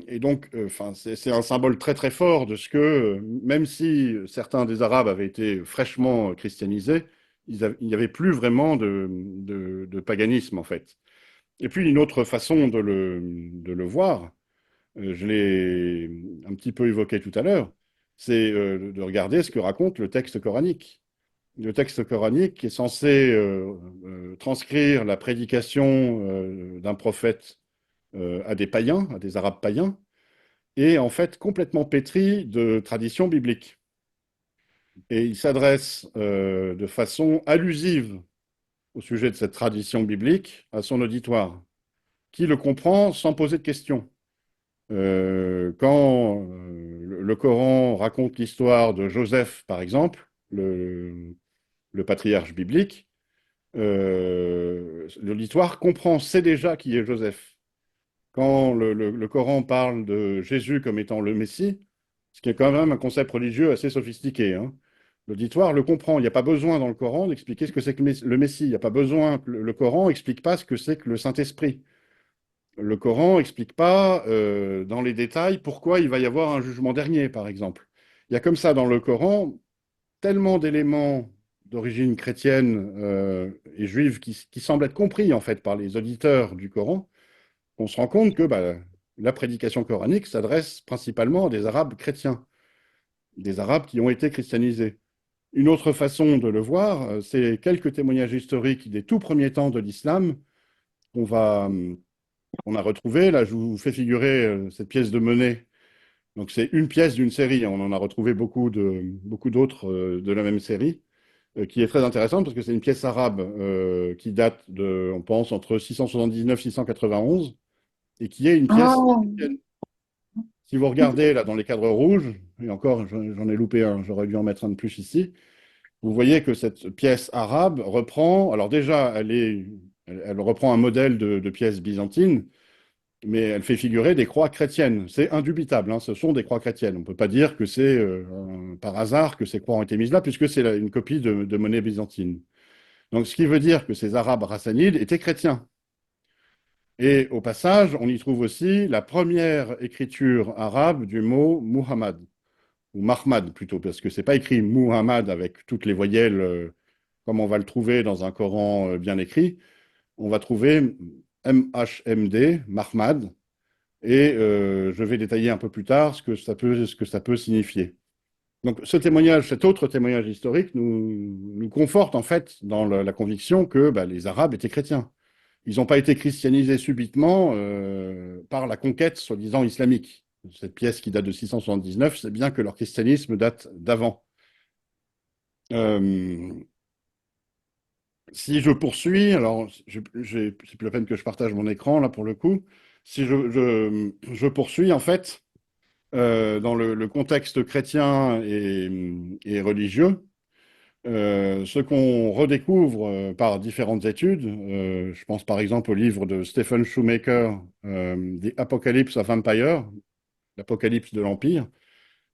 Et donc, enfin, c'est un symbole très très fort de ce que, même si certains des Arabes avaient été fraîchement christianisés, il n'y avait plus vraiment de paganisme en fait. Et puis une autre façon de le voir, je l'ai un petit peu évoqué tout à l'heure, c'est de regarder ce que raconte le texte coranique. Le texte coranique est censé transcrire la prédication d'un prophète à des païens, à des Arabes païens, et en fait complètement pétri de tradition biblique. Et il s'adresse de façon allusive au sujet de cette tradition biblique à son auditoire, qui le comprend sans poser de questions. Quand le Coran raconte l'histoire de Joseph, par exemple, le patriarche biblique, l'auditoire comprend, sait déjà qui est Joseph. Quand le Coran parle de Jésus comme étant le Messie, ce qui est quand même un concept religieux assez sophistiqué, hein, l'auditoire le comprend. Il n'y a pas besoin dans le Coran d'expliquer ce que c'est que le Messie. Il n'y a pas besoin que le Coran explique pas ce que c'est que le Saint-Esprit. Le Coran n'explique pas dans les détails pourquoi il va y avoir un jugement dernier, par exemple. Il y a comme ça dans le Coran tellement d'éléments d'origine chrétienne et juive qui semblent être compris en fait par les auditeurs du Coran, qu'on se rend compte que bah, la prédication coranique s'adresse principalement à des Arabes chrétiens, des Arabes qui ont été christianisés. Une autre façon de le voir, c'est quelques témoignages historiques des tout premiers temps de l'islam qu'on va, on a retrouvé. Là, je vous fais figurer cette pièce de monnaie. Donc, c'est une pièce d'une série. On en a retrouvé beaucoup d'autres de la même série, qui est très intéressante parce que c'est une pièce arabe qui date de, on pense, entre 679 et 691 et qui est une pièce Ah, chrétienne. Si vous regardez là dans les cadres rouges, et encore, j'en ai loupé un, j'aurais dû en mettre un de plus ici, vous voyez que cette pièce arabe reprend, alors déjà, elle reprend un modèle de pièce byzantine, mais elle fait figurer des croix chrétiennes. C'est indubitable, hein, ce sont des croix chrétiennes. On ne peut pas dire que c'est par hasard que ces croix ont été mises là, puisque c'est une copie de monnaie byzantine. Donc, ce qui veut dire que ces Arabes rassanides étaient chrétiens. Et au passage, on y trouve aussi la première écriture arabe du mot Muhammad, ou Mahmad plutôt, parce que c'est pas écrit Muhammad avec toutes les voyelles comme on va le trouver dans un Coran bien écrit. On va trouver MHMD, Mahmad, et je vais détailler un peu plus tard ce que ça peut signifier. Donc ce témoignage, cet autre témoignage historique nous conforte en fait dans la conviction que bah, les Arabes étaient chrétiens. Ils n'ont pas été christianisés subitement par la conquête soi-disant islamique. Cette pièce qui date de 679, c'est bien que leur christianisme date d'avant. Euh, Si je poursuis, alors c'est plus la peine que je partage mon écran là pour le coup. Si je poursuis en fait dans le contexte chrétien et religieux, ce qu'on redécouvre par différentes études, je pense par exemple au livre de Stephen Shoemaker, The Apocalypse of Empire, l'Apocalypse de l'Empire,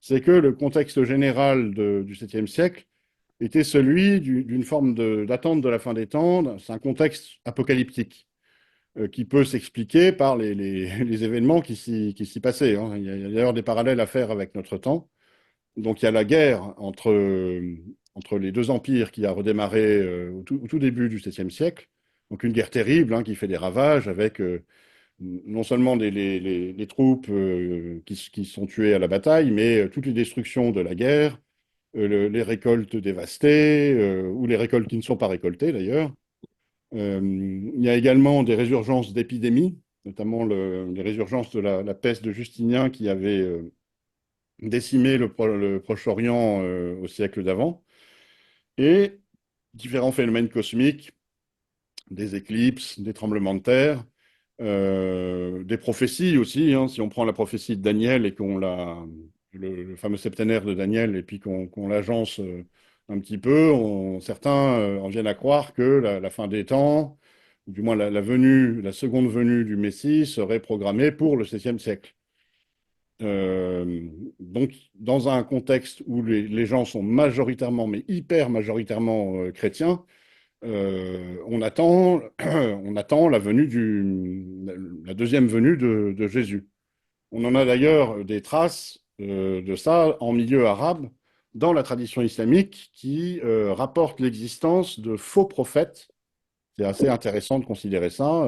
c'est que le contexte général du 7e siècle était celui d'une forme d'attente de la fin des temps. C'est un contexte apocalyptique qui peut s'expliquer par les événements qui s'y passaient, hein. Il y a d'ailleurs des parallèles à faire avec notre temps. Donc il y a la guerre entre les deux empires qui a redémarré au tout début du 7e siècle. Donc une guerre terrible hein, qui fait des ravages avec non seulement les troupes qui sont tuées à la bataille, mais toutes les destructions de la guerre, les récoltes dévastées, ou les récoltes qui ne sont pas récoltées d'ailleurs. Il y a également des résurgences d'épidémies, notamment les résurgences de la peste de Justinien qui avait décimé le Proche-Orient au siècle d'avant, et différents phénomènes cosmiques, des éclipses, des tremblements de terre, des prophéties aussi, hein. Si on prend la prophétie de Daniel et le fameux septénaire de Daniel, et puis qu'on l'agence un petit peu, certains en viennent à croire que la fin des temps, ou du moins la seconde venue du Messie serait programmée pour le 7e siècle. Donc, dans un contexte où les gens sont majoritairement, mais hyper majoritairement chrétiens, on attend la deuxième venue de Jésus. On en a d'ailleurs des traces de ça en milieu arabe, dans la tradition islamique, qui rapporte l'existence de faux prophètes. C'est assez intéressant de considérer ça.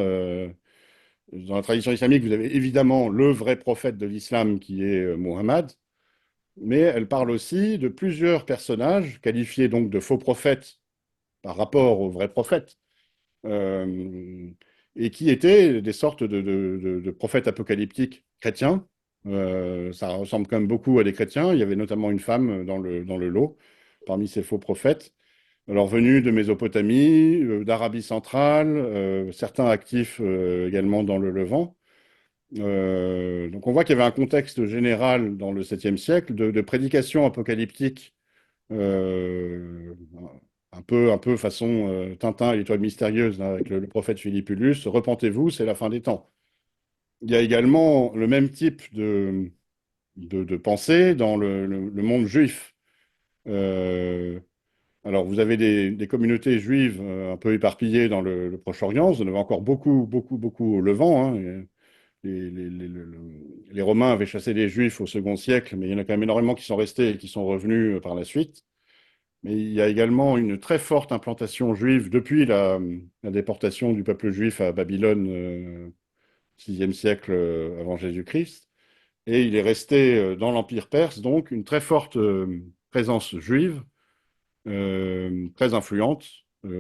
Dans la tradition islamique, vous avez évidemment le vrai prophète de l'islam qui est Muhammad, mais elle parle aussi de plusieurs personnages qualifiés donc de faux prophètes par rapport aux vrais prophètes, euh, et qui étaient des sortes de prophètes apocalyptiques chrétiens. Ça ressemble quand même beaucoup à des chrétiens. Il y avait notamment une femme dans le lot, parmi ces faux prophètes. Alors venus de Mésopotamie, d'Arabie centrale, certains actifs également dans le Levant. Donc on voit qu'il y avait un contexte général dans le 7e siècle de prédication apocalyptique, euh, un peu façon Tintin et l'étoile mystérieuse, là, avec le prophète Philippulus. Repentez-vous, c'est la fin des temps. Il y a également le même type de pensée dans le monde juif. Euh, alors, vous avez des communautés juives un peu éparpillées dans le Proche-Orient. Vous en avez encore beaucoup, beaucoup, beaucoup au Levant, hein. Les Romains avaient chassé les Juifs au second siècle, mais il y en a quand même énormément qui sont restés et qui sont revenus par la suite. Mais il y a également une très forte implantation juive depuis la déportation du peuple juif à Babylone, 6e siècle avant Jésus-Christ. Et il est resté dans l'Empire perse, donc, une très forte présence juive, très influente,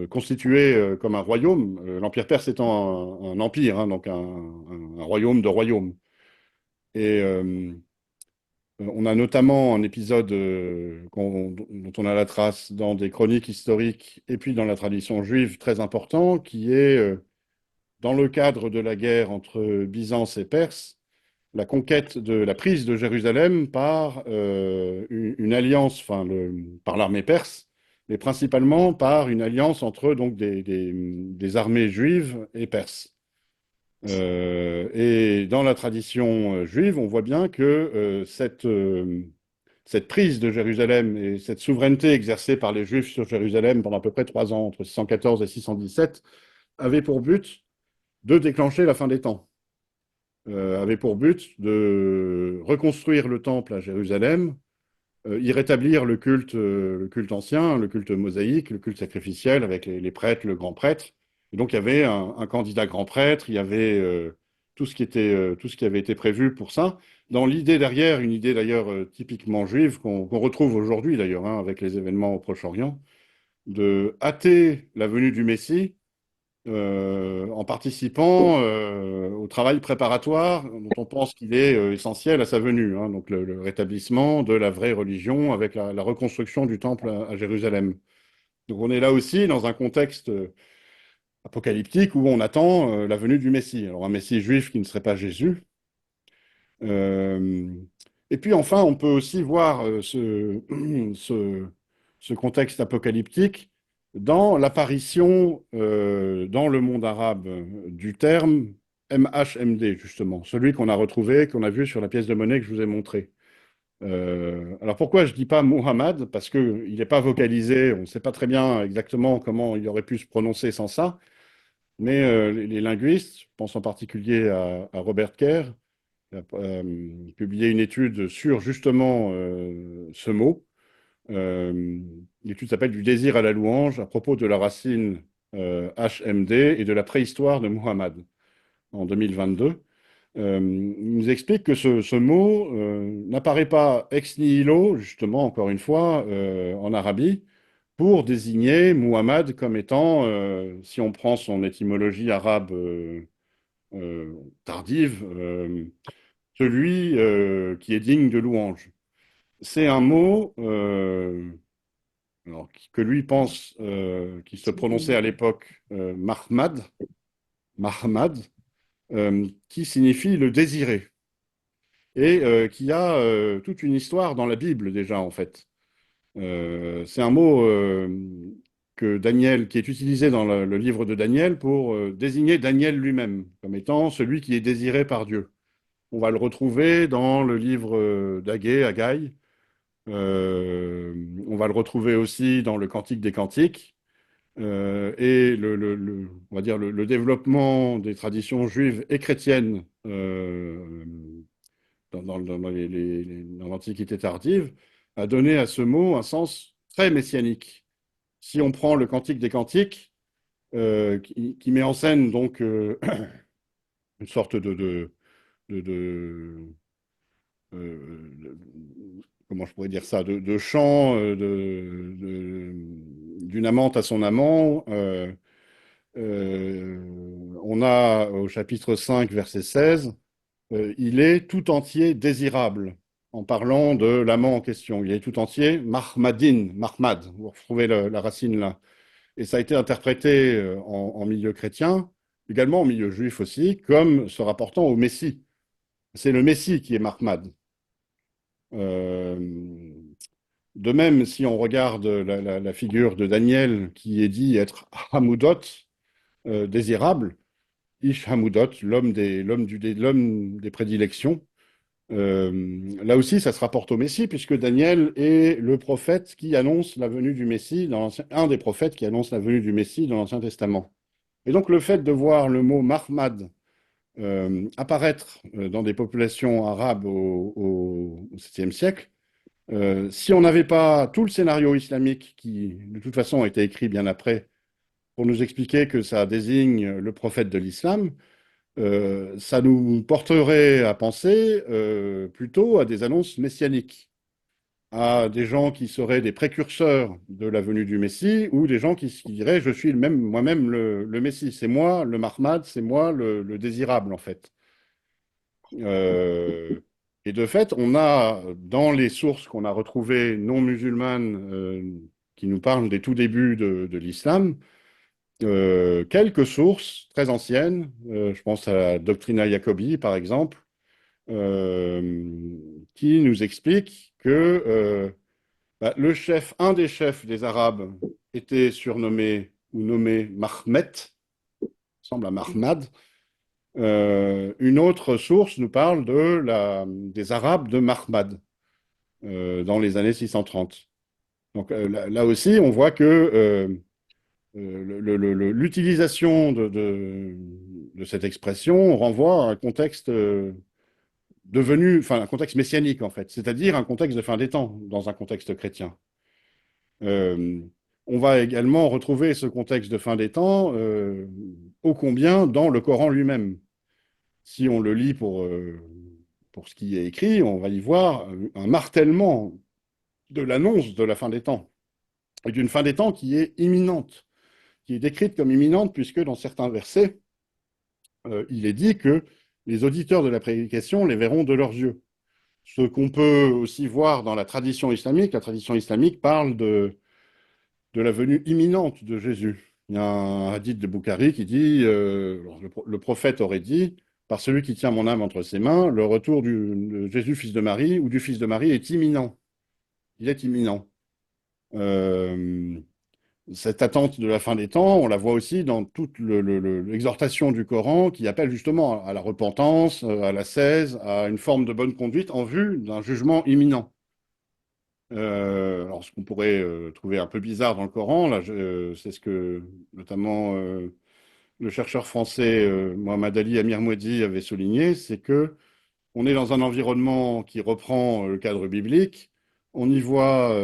constituée comme un royaume, l'Empire perse étant un empire, hein, donc un royaume de royaumes. Et on a notamment un épisode dont on a la trace dans des chroniques historiques et puis dans la tradition juive très important, qui est, dans le cadre de la guerre entre Byzance et Perse, la conquête de la prise de Jérusalem par une alliance, enfin, par l'armée perse, mais principalement par une alliance entre donc des armées juives et perses. Et dans la tradition juive, on voit bien que cette prise de Jérusalem et cette souveraineté exercée par les Juifs sur Jérusalem pendant à peu près 3 ans, entre 614 et 617, avait pour but de déclencher la fin des temps, avait pour but de reconstruire le temple à Jérusalem, y rétablir le culte ancien, le culte mosaïque, le culte sacrificiel avec les prêtres, le grand prêtre. Et donc il y avait un candidat grand prêtre, il y avait tout ce qui avait été prévu pour ça. Dans l'idée derrière, une idée d'ailleurs typiquement juive qu'on retrouve aujourd'hui d'ailleurs, hein, avec les événements au Proche-Orient, de hâter la venue du Messie en participant au travail préparatoire dont on pense qu'il est essentiel à sa venue, hein, donc le rétablissement de la vraie religion avec la reconstruction du temple à Jérusalem. Donc on est là aussi dans un contexte apocalyptique où on attend la venue du Messie. Alors un Messie juif qui ne serait pas Jésus. Euh, et puis enfin, on peut aussi voir ce, ce contexte apocalyptique dans l'apparition dans le monde arabe du terme MHMD, justement, celui qu'on a retrouvé, qu'on a vu sur la pièce de monnaie que je vous ai montrée. Alors pourquoi je ne dis pas Muhammad? Parce qu'il n'est pas vocalisé, on ne sait pas très bien exactement comment il aurait pu se prononcer sans ça, mais les linguistes, je pense en particulier à Robert Kerr, a publié une étude sur justement ce mot. L'étude s'appelle Du désir à la louange à propos de la racine HMD et de la préhistoire de Muhammad en 2022. Il nous explique que ce mot n'apparaît pas ex nihilo, justement, encore une fois, en Arabie, pour désigner Muhammad comme étant, si on prend son étymologie arabe tardive, celui qui est digne de louange. C'est un mot alors, que lui pense, qui se prononçait à l'époque Mahmad, Mahmad, qui signifie le désiré, et qui a toute une histoire dans la Bible déjà, en fait. C'est un mot que Daniel, qui est utilisé dans le livre de Daniel pour désigner Daniel lui-même, comme étant celui qui est désiré par Dieu. On va le retrouver dans le livre d'Agé, Agai. On va le retrouver aussi dans le Cantique des Cantiques. Et on va dire le développement des traditions juives et chrétiennes dans l'Antiquité tardive, a donné à ce mot un sens très messianique. Si on prend le Cantique des Cantiques, qui met en scène donc une sorte de, de- de- comment je pourrais dire ça, de chant d'une amante à son amant. On a au chapitre 5, verset 16, il est tout entier désirable, en parlant de l'amant en question. Il est tout entier Mahmadin, Mahmad, vous retrouvez la racine là. Et ça a été interprété en milieu chrétien, également en milieu juif aussi, comme se rapportant au Messie. C'est le Messie qui est Mahmad. Euh, de même, si on regarde la figure de Daniel, qui est dit être Hamoudot, désirable, Ish Hamoudot, l'homme des prédilections. Là aussi, ça se rapporte au Messie, puisque Daniel est le prophète qui annonce la venue du Messie, un des prophètes qui annonce la venue du Messie dans l'Ancien Testament. Et donc le fait de voir le mot Mahmad apparaître dans des populations arabes au 7e siècle, si on n'avait pas tout le scénario islamique qui, de toute façon, a été écrit bien après, pour nous expliquer que ça désigne le prophète de l'islam, ça nous porterait à penser plutôt à des annonces messianiques, à des gens qui seraient des précurseurs de la venue du Messie, ou des gens qui diraient je suis moi-même le Messie, c'est moi le Mahmad, c'est moi le désirable en fait. Euh, et de fait, on a dans les sources qu'on a retrouvées non musulmanes qui nous parlent des tout débuts de l'islam, quelques sources très anciennes, je pense à la Doctrina Jacobi par exemple, qui nous explique que un des chefs des Arabes était surnommé ou nommé Mahmet, semble à Mahmad. Une autre source nous parle des Arabes de Mahmad dans les années 630. Donc là aussi, on voit que l'utilisation de cette expression renvoie à un contexte enfin un contexte messianique en fait, c'est-à-dire un contexte de fin des temps dans un contexte chrétien. Euh, on va également retrouver ce contexte de fin des temps ô combien dans le Coran lui-même. Si on le lit pour ce qui est écrit, on va y voir un martèlement de l'annonce de la fin des temps, et d'une fin des temps qui est imminente, qui est décrite comme imminente, puisque dans certains versets, il est dit que les auditeurs de la prédication les verront de leurs yeux. Ce qu'on peut aussi voir dans la tradition islamique parle de la venue imminente de Jésus. Il y a un hadith de Bukhari qui dit, le prophète aurait dit, par celui qui tient mon âme entre ses mains, le retour de Jésus, fils de Marie, ou du fils de Marie, est imminent. Il est imminent. Euh, cette attente de la fin des temps, on la voit aussi dans toute l'exhortation du Coran qui appelle justement à la repentance, à l'ascèse, à une forme de bonne conduite en vue d'un jugement imminent. Alors, ce qu'on pourrait trouver un peu bizarre dans le Coran, là, c'est ce que notamment le chercheur français Mohamed Ali Amir Mouedi avait souligné, c'est que on est dans un environnement qui reprend le cadre biblique, on y voit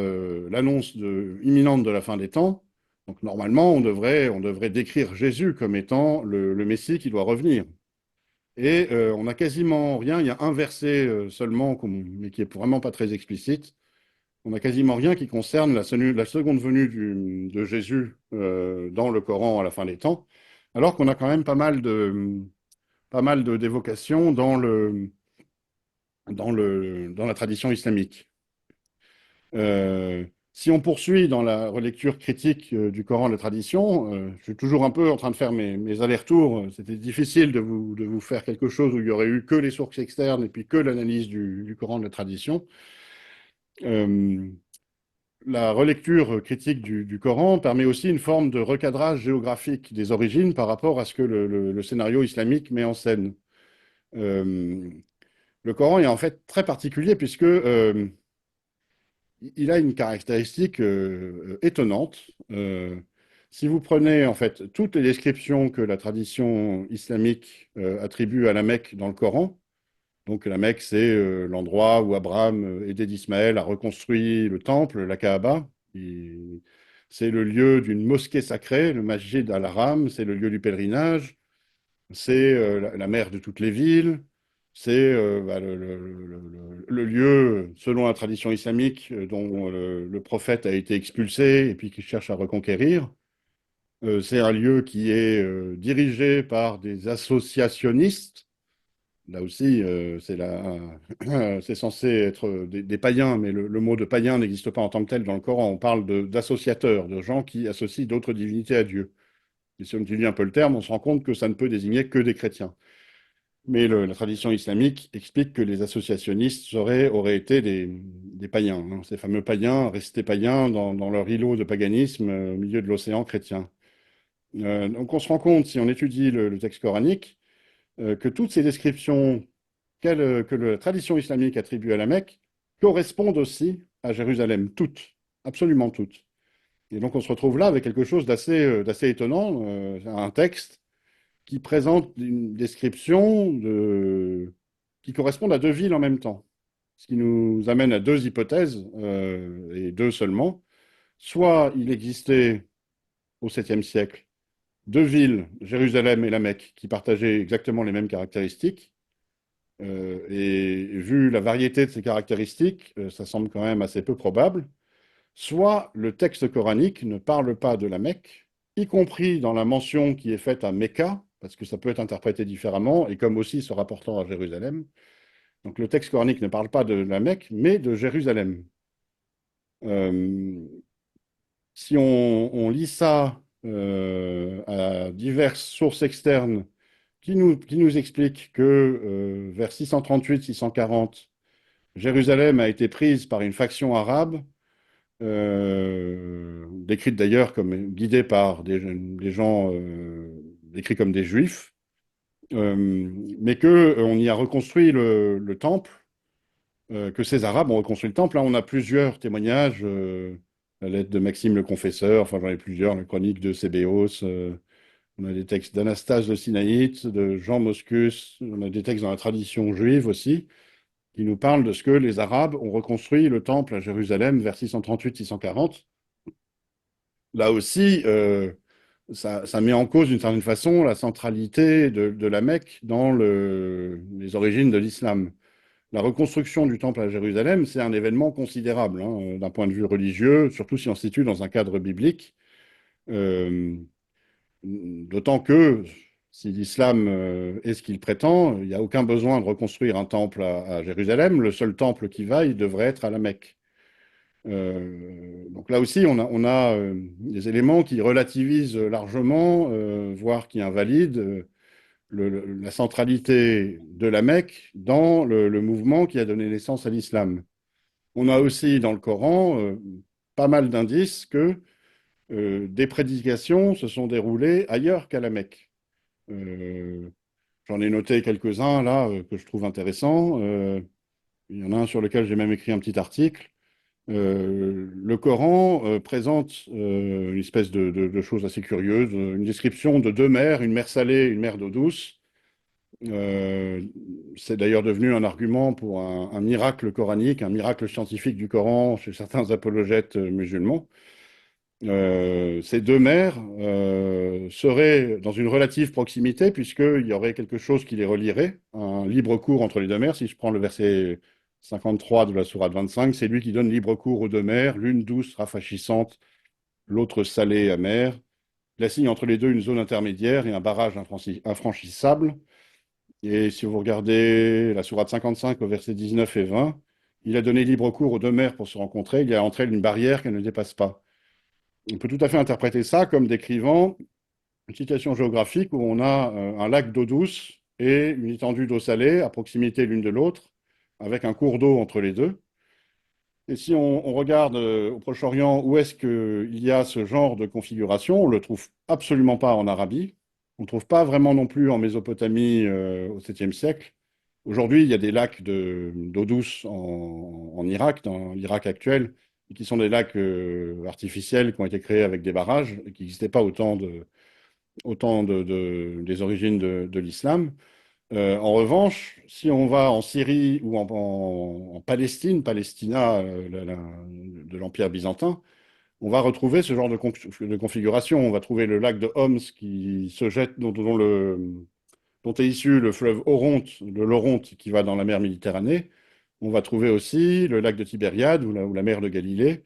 l'annonce imminente de la fin des temps. Donc normalement, on devrait décrire Jésus comme étant le Messie qui doit revenir. Et on n'a quasiment rien, il y a un verset seulement, mais qui est vraiment pas très explicite, on n'a quasiment rien qui concerne la seconde venue de Jésus dans le Coran à la fin des temps, alors qu'on a quand même pas mal d'évocations dans la tradition islamique. Si on poursuit dans la relecture critique du Coran de la tradition, je suis toujours un peu en train de faire mes allers-retours. C'était difficile de vous faire quelque chose où il y aurait eu que les sources externes et puis que l'analyse du Coran de la tradition. Euh, la relecture critique du Coran permet aussi une forme de recadrage géographique des origines par rapport à ce que le scénario islamique met en scène. Euh, le Coran est en fait très particulier puisque il a une caractéristique étonnante. Si vous prenez en fait toutes les descriptions que la tradition islamique attribue à la Mecque dans le Coran, Donc la Mecque, c'est l'endroit où Abraham, aidé d'Ismaël, a reconstruit le temple, la Kaaba. C'est le lieu d'une mosquée sacrée, le Masjid al-Haram, c'est le lieu du pèlerinage, c'est la mère de toutes les villes, c'est bah, le lieu, selon la tradition islamique, dont le prophète a été expulsé et puis qui cherche à reconquérir. C'est un lieu qui est dirigé par des associationnistes. Là aussi, c'est censé être des païens, mais le mot de païen n'existe pas en tant que tel dans le Coran. On parle d'associateurs, de gens qui associent d'autres divinités à Dieu. Et si on utilise un peu le terme, on se rend compte que ça ne peut désigner que des chrétiens. Mais la tradition islamique explique que les associationnistes auraient été des païens, hein, ces fameux païens restés païens dans leur îlot de paganisme au milieu de l'océan chrétien. Donc on se rend compte, si on étudie le texte coranique, que toutes ces descriptions que la tradition islamique attribue à la Mecque correspondent aussi à Jérusalem, toutes, absolument toutes. Et donc on se retrouve là avec quelque chose d'assez étonnant, un texte qui présente une description qui correspond à deux villes en même temps. Ce qui nous amène à deux hypothèses, et deux seulement. Soit il existait au 7e siècle deux villes, Jérusalem et la Mecque, qui partageaient exactement les mêmes caractéristiques. Et vu la variété de ces caractéristiques, ça semble quand même assez peu probable. Soit le texte coranique ne parle pas de la Mecque, y compris dans la mention qui est faite à Mecca, parce que ça peut être interprété différemment, et comme aussi se rapportant à Jérusalem. Donc le texte coranique ne parle pas de la Mecque, mais de Jérusalem. Euh, Si on lit ça à diverses sources externes qui nous expliquent que vers 638-640, Jérusalem a été prise par une faction arabe, décrite d'ailleurs comme guidée par des gens décrits comme des juifs, mais que on y a reconstruit le temple, que ces Arabes ont reconstruit le temple. Là, on a plusieurs témoignages, la lettre de Maxime le Confesseur, enfin j'en ai plusieurs, la chronique de Sébéos, on a des textes d'Anastase de Sinaïte, de Jean Moscus, on a des textes dans la tradition juive aussi, qui nous parlent de ce que les Arabes ont reconstruit le temple à Jérusalem vers 638-640. Là aussi, ça met en cause d'une certaine façon la centralité de la Mecque dans les origines de l'islam. La reconstruction du temple à Jérusalem, c'est un événement considérable hein, d'un point de vue religieux, surtout si on se situe dans un cadre biblique. Euh, D'autant que si l'islam est ce qu'il prétend, il n'y a aucun besoin de reconstruire un temple à Jérusalem. Le seul temple qui vaille devrait être à la Mecque. Donc là aussi, on a des éléments qui relativisent largement, voire qui invalident la centralité de la Mecque dans le mouvement qui a donné naissance à l'islam. On a aussi dans le Coran pas mal d'indices que des prédications se sont déroulées ailleurs qu'à la Mecque. Euh, J'en ai noté quelques-uns là que je trouve intéressants. Il y en a un sur lequel j'ai même écrit un petit article. Le Coran présente une espèce de chose assez curieuse, une description de deux mers, une mer salée et une mer d'eau douce. Euh, c'est d'ailleurs devenu un argument pour un miracle coranique, un miracle scientifique du Coran chez certains apologètes musulmans. Ces deux mers seraient dans une relative proximité, puisqu'il y aurait quelque chose qui les relierait, un libre cours entre les deux mers. Si je prends le verset 53 de la sourate 25, c'est lui qui donne libre cours aux deux mers, l'une douce, rafraîchissante, l'autre salée, amère. Il assigne entre les deux une zone intermédiaire et un barrage infranchissable. Et si vous regardez la sourate 55 au verset 19 et 20, il a donné libre cours aux deux mers pour se rencontrer. Il y a entre elles une barrière qu'elles ne dépassent pas. On peut tout à fait interpréter ça comme décrivant une situation géographique où on a un lac d'eau douce et une étendue d'eau salée à proximité l'une de l'autre, avec un cours d'eau entre les deux. Et si on regarde au Proche-Orient où est-ce qu'il y a ce genre de configuration, on ne le trouve absolument pas en Arabie. On ne trouve pas vraiment non plus en Mésopotamie au 7e siècle. Aujourd'hui, il y a des lacs d'eau douce en Irak, dans l'Irak actuel, et qui sont des lacs artificiels qui ont été créés avec des barrages et qui n'existaient pas au temps des origines de l'islam. En revanche, si on va en Syrie ou en Palestine, Palestina de l'Empire byzantin, on va retrouver ce genre de configuration. On va trouver le lac de Homs qui se jette, dont est issu le fleuve Oronte, l'Oronte qui va dans la mer Méditerranée. On va trouver aussi le lac de Tibériade ou la mer de Galilée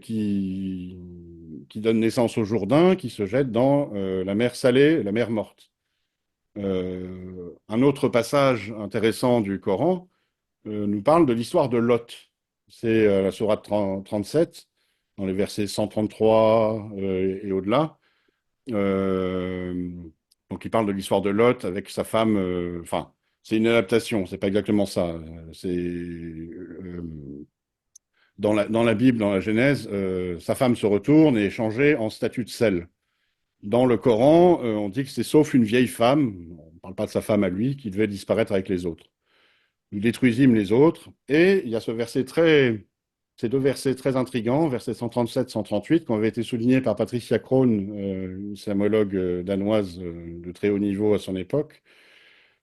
qui donne naissance au Jourdain, qui se jette dans la mer Salée, la mer Morte. Un autre passage intéressant du Coran nous parle de l'histoire de Lot. C'est la sourate 37, dans les versets 133 et au-delà. Euh, donc, il parle de l'histoire de Lot avec sa femme. Enfin, c'est une adaptation, c'est pas exactement ça. C'est dans la Bible, dans la Genèse, sa femme se retourne et est changée en statue de sel. Dans le Coran, on dit que c'est sauf une vieille femme, on ne parle pas de sa femme à lui, qui devait disparaître avec les autres. Nous détruisîmes les autres, et il y a ces deux versets très intrigants, versets 137-138, qui avaient été soulignés par Patricia Crone, une islamologue danoise de très haut niveau à son époque.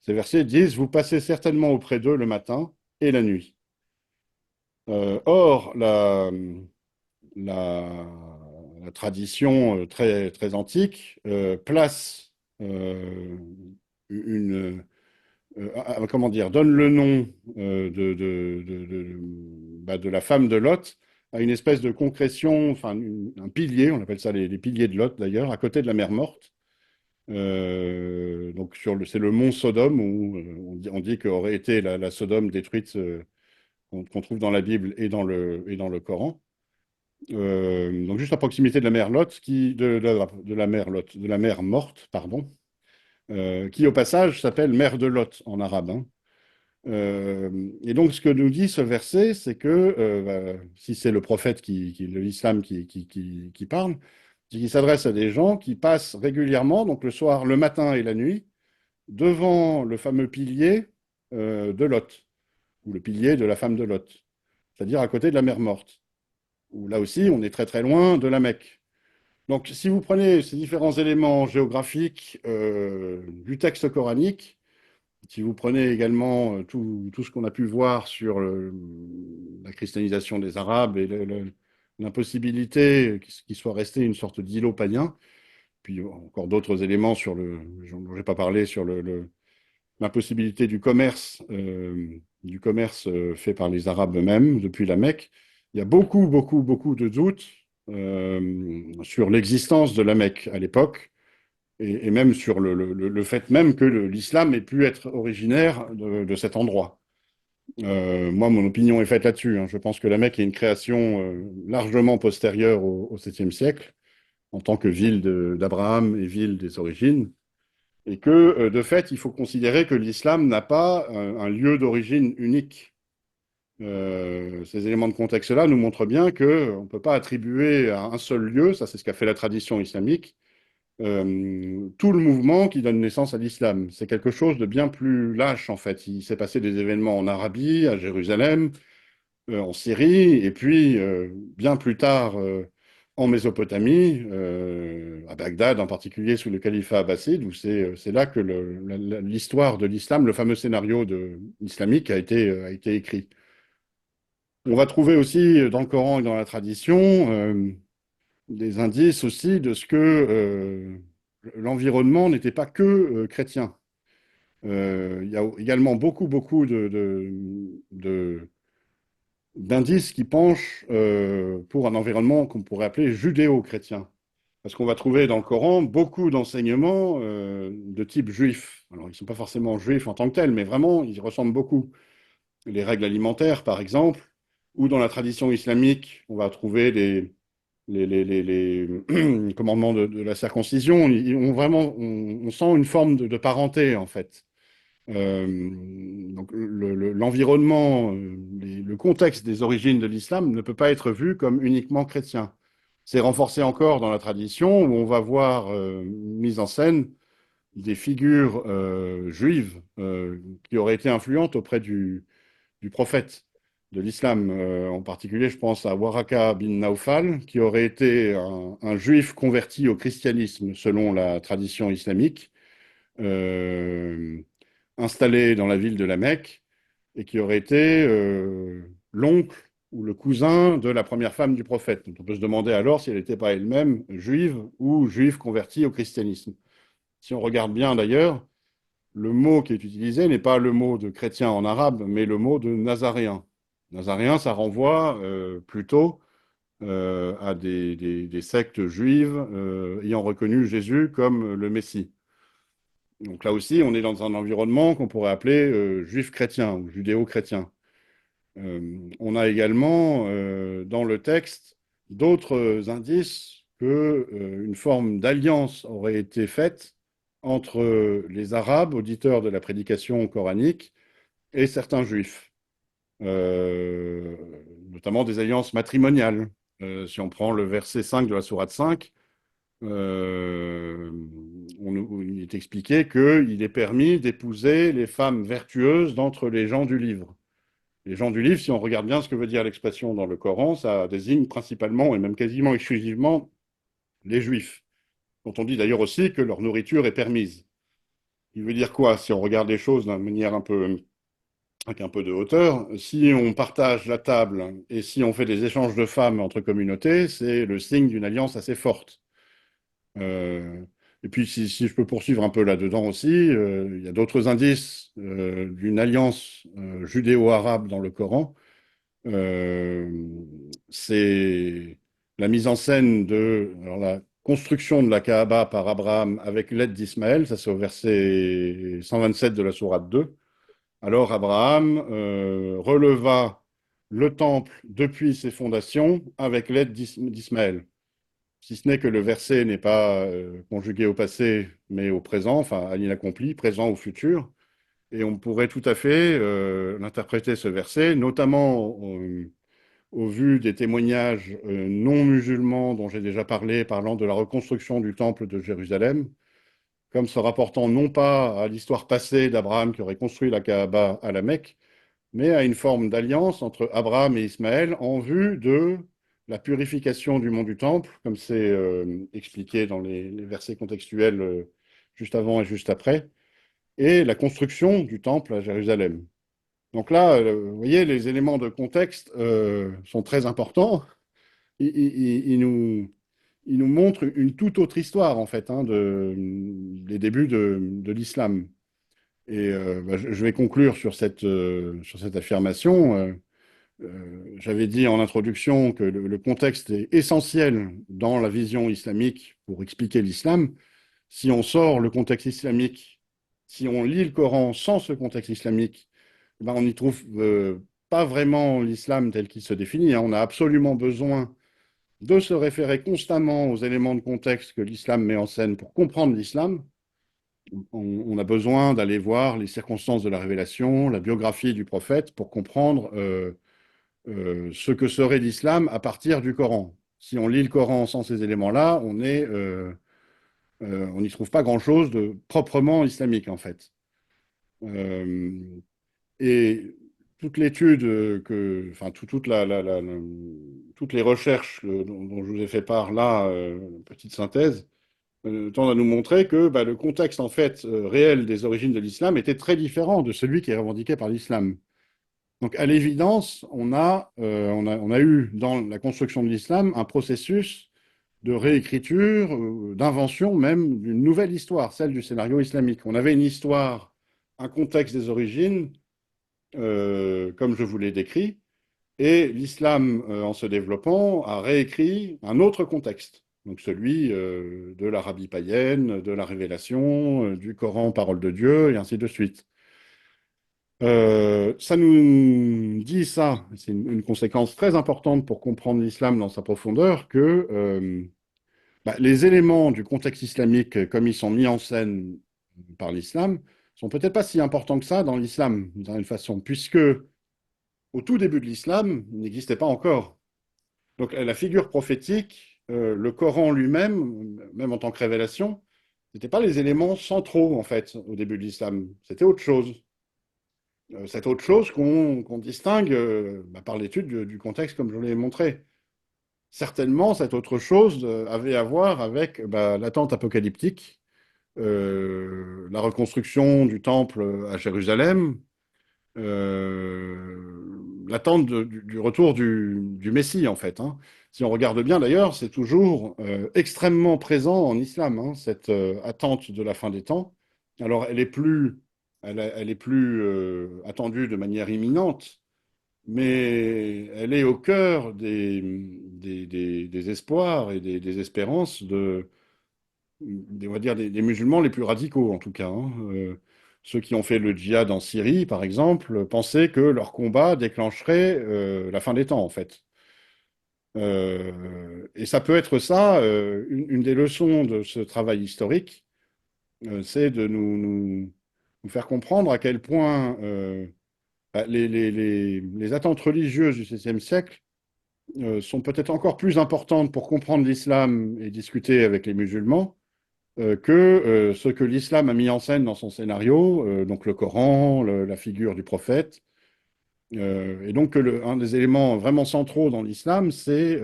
Ces versets disent: Vous passez certainement auprès d'eux le matin et la nuit. Or, la, la tradition très, très antique place une, comment dire, donne le nom de la femme de Lot à une espèce de concrétion, enfin un pilier, on appelle ça les piliers de Lot d'ailleurs, à côté de la mer Morte. Donc c'est le mont Sodome où on dit qu'aurait été la Sodome détruite qu'on trouve dans la Bible et dans le Coran. Donc juste à proximité de la mer Lot, de la mer Lot, de la mer Morte, pardon, qui au passage s'appelle mer de Lot en arabe, hein. Et donc ce que nous dit ce verset, c'est que si c'est le prophète de l'islam qui parle, c'est qu'il s'adresse à des gens qui passent régulièrement, donc le soir, le matin et la nuit, devant le fameux pilier de Lot, ou le pilier de la femme de Lot, c'est-à-dire à côté de la mer Morte, où là aussi on est très très loin de la Mecque. Donc, si vous prenez ces différents éléments géographiques du texte coranique, si vous prenez également tout ce qu'on a pu voir sur la christianisation des Arabes et l'impossibilité qu'il soit resté une sorte d'îlot païen, puis encore d'autres éléments dont j'ai pas parlé, sur l'impossibilité du commerce fait par les Arabes eux-mêmes depuis la Mecque, il y a beaucoup, beaucoup, beaucoup de doutes sur l'existence de la Mecque à l'époque et même sur le fait même que l'islam ait pu être originaire de cet endroit. Moi, mon opinion est faite là-dessus, hein. Je pense que la Mecque est une création largement postérieure au 7e siècle, en tant que ville d'Abraham et ville des origines, et que, de fait, il faut considérer que l'islam n'a pas un lieu d'origine unique. Ces éléments de contexte-là nous montrent bien qu'on ne peut pas attribuer à un seul lieu, ça c'est ce qu'a fait la tradition islamique, tout le mouvement qui donne naissance à l'islam. C'est quelque chose de bien plus lâche, en fait. Il s'est passé des événements en Arabie, à Jérusalem, en Syrie, et puis bien plus tard en Mésopotamie, à Bagdad en particulier, sous le califat abbasside, où c'est là que l'histoire de l'islam, le fameux scénario islamique a été écrit. On va trouver aussi dans le Coran et dans la tradition des indices aussi de ce que l'environnement n'était pas que chrétien. Il y a également beaucoup, beaucoup d'indices qui penchent pour un environnement qu'on pourrait appeler judéo-chrétien. Parce qu'on va trouver dans le Coran beaucoup d'enseignements de type juif. Alors, ils ne sont pas forcément juifs en tant que tels, mais vraiment, ils ressemblent beaucoup. Les règles alimentaires, par exemple, ou dans la tradition islamique, on va trouver les commandements de la circoncision. On sent une forme de parenté, en fait. Donc l'environnement, le contexte des origines de l'islam ne peut pas être vu comme uniquement chrétien. C'est renforcé encore dans la tradition où on va voir mise en scène des figures juives qui auraient été influentes auprès du prophète de l'islam. En particulier, je pense à Waraka bin Naufal, qui aurait été un juif converti au christianisme selon la tradition islamique. installé dans la ville de la Mecque et qui aurait été l'oncle ou le cousin de la première femme du prophète. Donc on peut se demander alors si elle n'était pas elle-même juive ou juive convertie au christianisme. Si on regarde bien d'ailleurs, le mot qui est utilisé n'est pas le mot de chrétien en arabe, mais le mot de nazaréen. Nazaréen, ça renvoie plutôt à des sectes juives ayant reconnu Jésus comme le Messie. Donc là aussi, on est dans un environnement qu'on pourrait appeler juif chrétien ou judéo-chrétien. On a également dans le texte d'autres indices que une forme d'alliance aurait été faite entre les Arabes, auditeurs de la prédication coranique, et certains Juifs, euh, notamment des alliances matrimoniales. Si on prend le verset 5 de la sourate 5, il est expliqué qu'il est permis d'épouser les femmes vertueuses d'entre les gens du livre. Les gens du livre, si on regarde bien ce que veut dire l'expression dans le Coran, ça désigne principalement et même quasiment exclusivement les Juifs, dont on dit d'ailleurs aussi que leur nourriture est permise. Il veut dire quoi si on regarde les choses d'une manière avec un peu de hauteur? Si on partage la table et si on fait des échanges de femmes entre communautés, c'est le signe d'une alliance assez forte. Euh, et puis, si je peux poursuivre un peu là-dedans aussi, il y a d'autres indices d'une alliance judéo-arabe dans le Coran. Euh, c'est la mise en scène de alors, la construction de la Kaaba par Abraham avec l'aide d'Ismaël, ça c'est au verset 127 de la sourate 2. Alors Abraham releva le temple depuis ses fondations avec l'aide d'Ismaël. Si ce n'est que le verset n'est pas conjugué au passé, mais au présent, enfin à l'inaccompli, présent ou futur. Et on pourrait tout à fait l'interpréter ce verset, notamment au vu des témoignages non musulmans dont j'ai déjà parlé, parlant de la reconstruction du temple de Jérusalem, comme se rapportant non pas à l'histoire passée d'Abraham qui aurait construit la Kaaba à la Mecque, mais à une forme d'alliance entre Abraham et Ismaël en vue de la purification du mont du Temple, comme c'est expliqué dans les versets contextuels juste avant et juste après, et la construction du Temple à Jérusalem. Donc là, vous voyez, les éléments de contexte sont très importants. Ils nous montrent une toute autre histoire, en fait, hein, des débuts de l'islam. Et je vais conclure sur cette affirmation. J'avais dit en introduction que le contexte est essentiel dans la vision islamique pour expliquer l'islam. Si on sort le contexte islamique, si on lit le Coran sans ce contexte islamique, eh ben, on n'y trouve pas vraiment l'islam tel qu'il se définit, hein. On a absolument besoin de se référer constamment aux éléments de contexte que l'islam met en scène pour comprendre l'islam. On a besoin d'aller voir les circonstances de la révélation, la biographie du prophète pour comprendre ce que serait l'islam à partir du Coran. Si on lit le Coran sans ces éléments-là, on n'y trouve pas grand-chose de proprement islamique en fait. Euh, et toute l'étude enfin toutes les recherches dont je vous ai fait part là, petite synthèse, tendent à nous montrer que bah, le contexte en fait réel des origines de l'islam était très différent de celui qui est revendiqué par l'islam. Donc, à l'évidence, on a eu dans la construction de l'islam un processus de réécriture, d'invention même d'une nouvelle histoire, celle du scénario islamique. On avait une histoire, un contexte des origines, comme je vous l'ai décrit, et l'islam, en se développant, a réécrit un autre contexte, donc celui de l'Arabie païenne, de la révélation, du Coran, parole de Dieu, et ainsi de suite. Ça nous dit ça, c'est une conséquence très importante pour comprendre l'islam dans sa profondeur, que bah, les éléments du contexte islamique, comme ils sont mis en scène par l'islam, sont peut-être pas si importants que ça dans l'islam, d'une certaine façon, puisque au tout début de l'islam, il n'existait pas encore. Donc la figure prophétique, le Coran lui-même, même en tant que révélation, n'étaient pas les éléments centraux, en fait, au début de l'islam. C'était autre chose. C'est autre chose qu'on distingue bah, par l'étude du contexte, comme je l'ai montré. Certainement, cette autre chose avait à voir avec bah, l'attente apocalyptique la reconstruction du temple à Jérusalem, l'attente du retour du Messie, en fait, hein. Si on regarde bien, d'ailleurs, c'est toujours extrêmement présent en islam, hein, cette attente de la fin des temps. Alors, elle est plus attendue de manière imminente, mais elle est au cœur des espoirs et des espérances on va dire des musulmans les plus radicaux, en tout cas, hein. Ceux qui ont fait le djihad en Syrie, par exemple, pensaient que leur combat déclencherait la fin des temps, en fait. Et ça peut être ça, une des leçons de ce travail historique, c'est de nous faire comprendre à quel point bah, les attentes religieuses du XVIe siècle sont peut-être encore plus importantes pour comprendre l'islam et discuter avec les musulmans que ce que l'islam a mis en scène dans son scénario, donc le Coran, la figure du prophète. Et donc, un des éléments vraiment centraux dans l'islam, c'est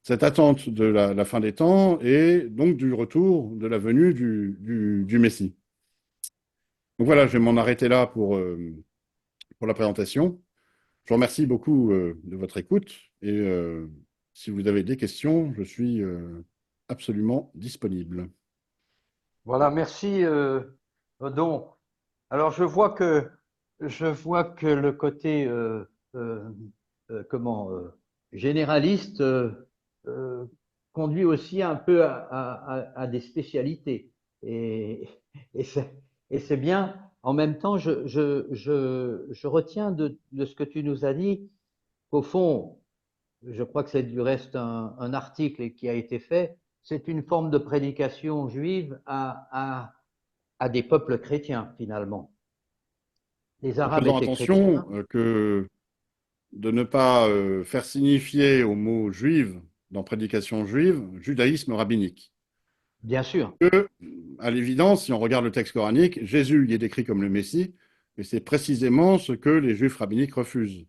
cette attente de la fin des temps et donc du retour de la venue du Messie. Donc voilà, je vais m'en arrêter là pour la présentation. Je vous remercie beaucoup de votre écoute et si vous avez des questions, je suis absolument disponible. Voilà, merci, Odon. Alors, je vois que le côté euh, comment généraliste euh, conduit aussi un peu à des spécialités. Et, et c'est bien. En même temps, je retiens de ce que tu nous as dit qu'au fond, je crois que c'est du reste un article qui a été fait, c'est une forme de prédication juive à des peuples chrétiens, finalement. Les En Arabes faisant étaient attention chrétiens, de ne pas faire signifier au mot juive, dans prédication juive, judaïsme rabbinique. bien sûr. Que, à l'évidence, si on regarde le texte coranique, Jésus y est décrit comme le Messie, et c'est précisément ce que les juifs rabbiniques refusent.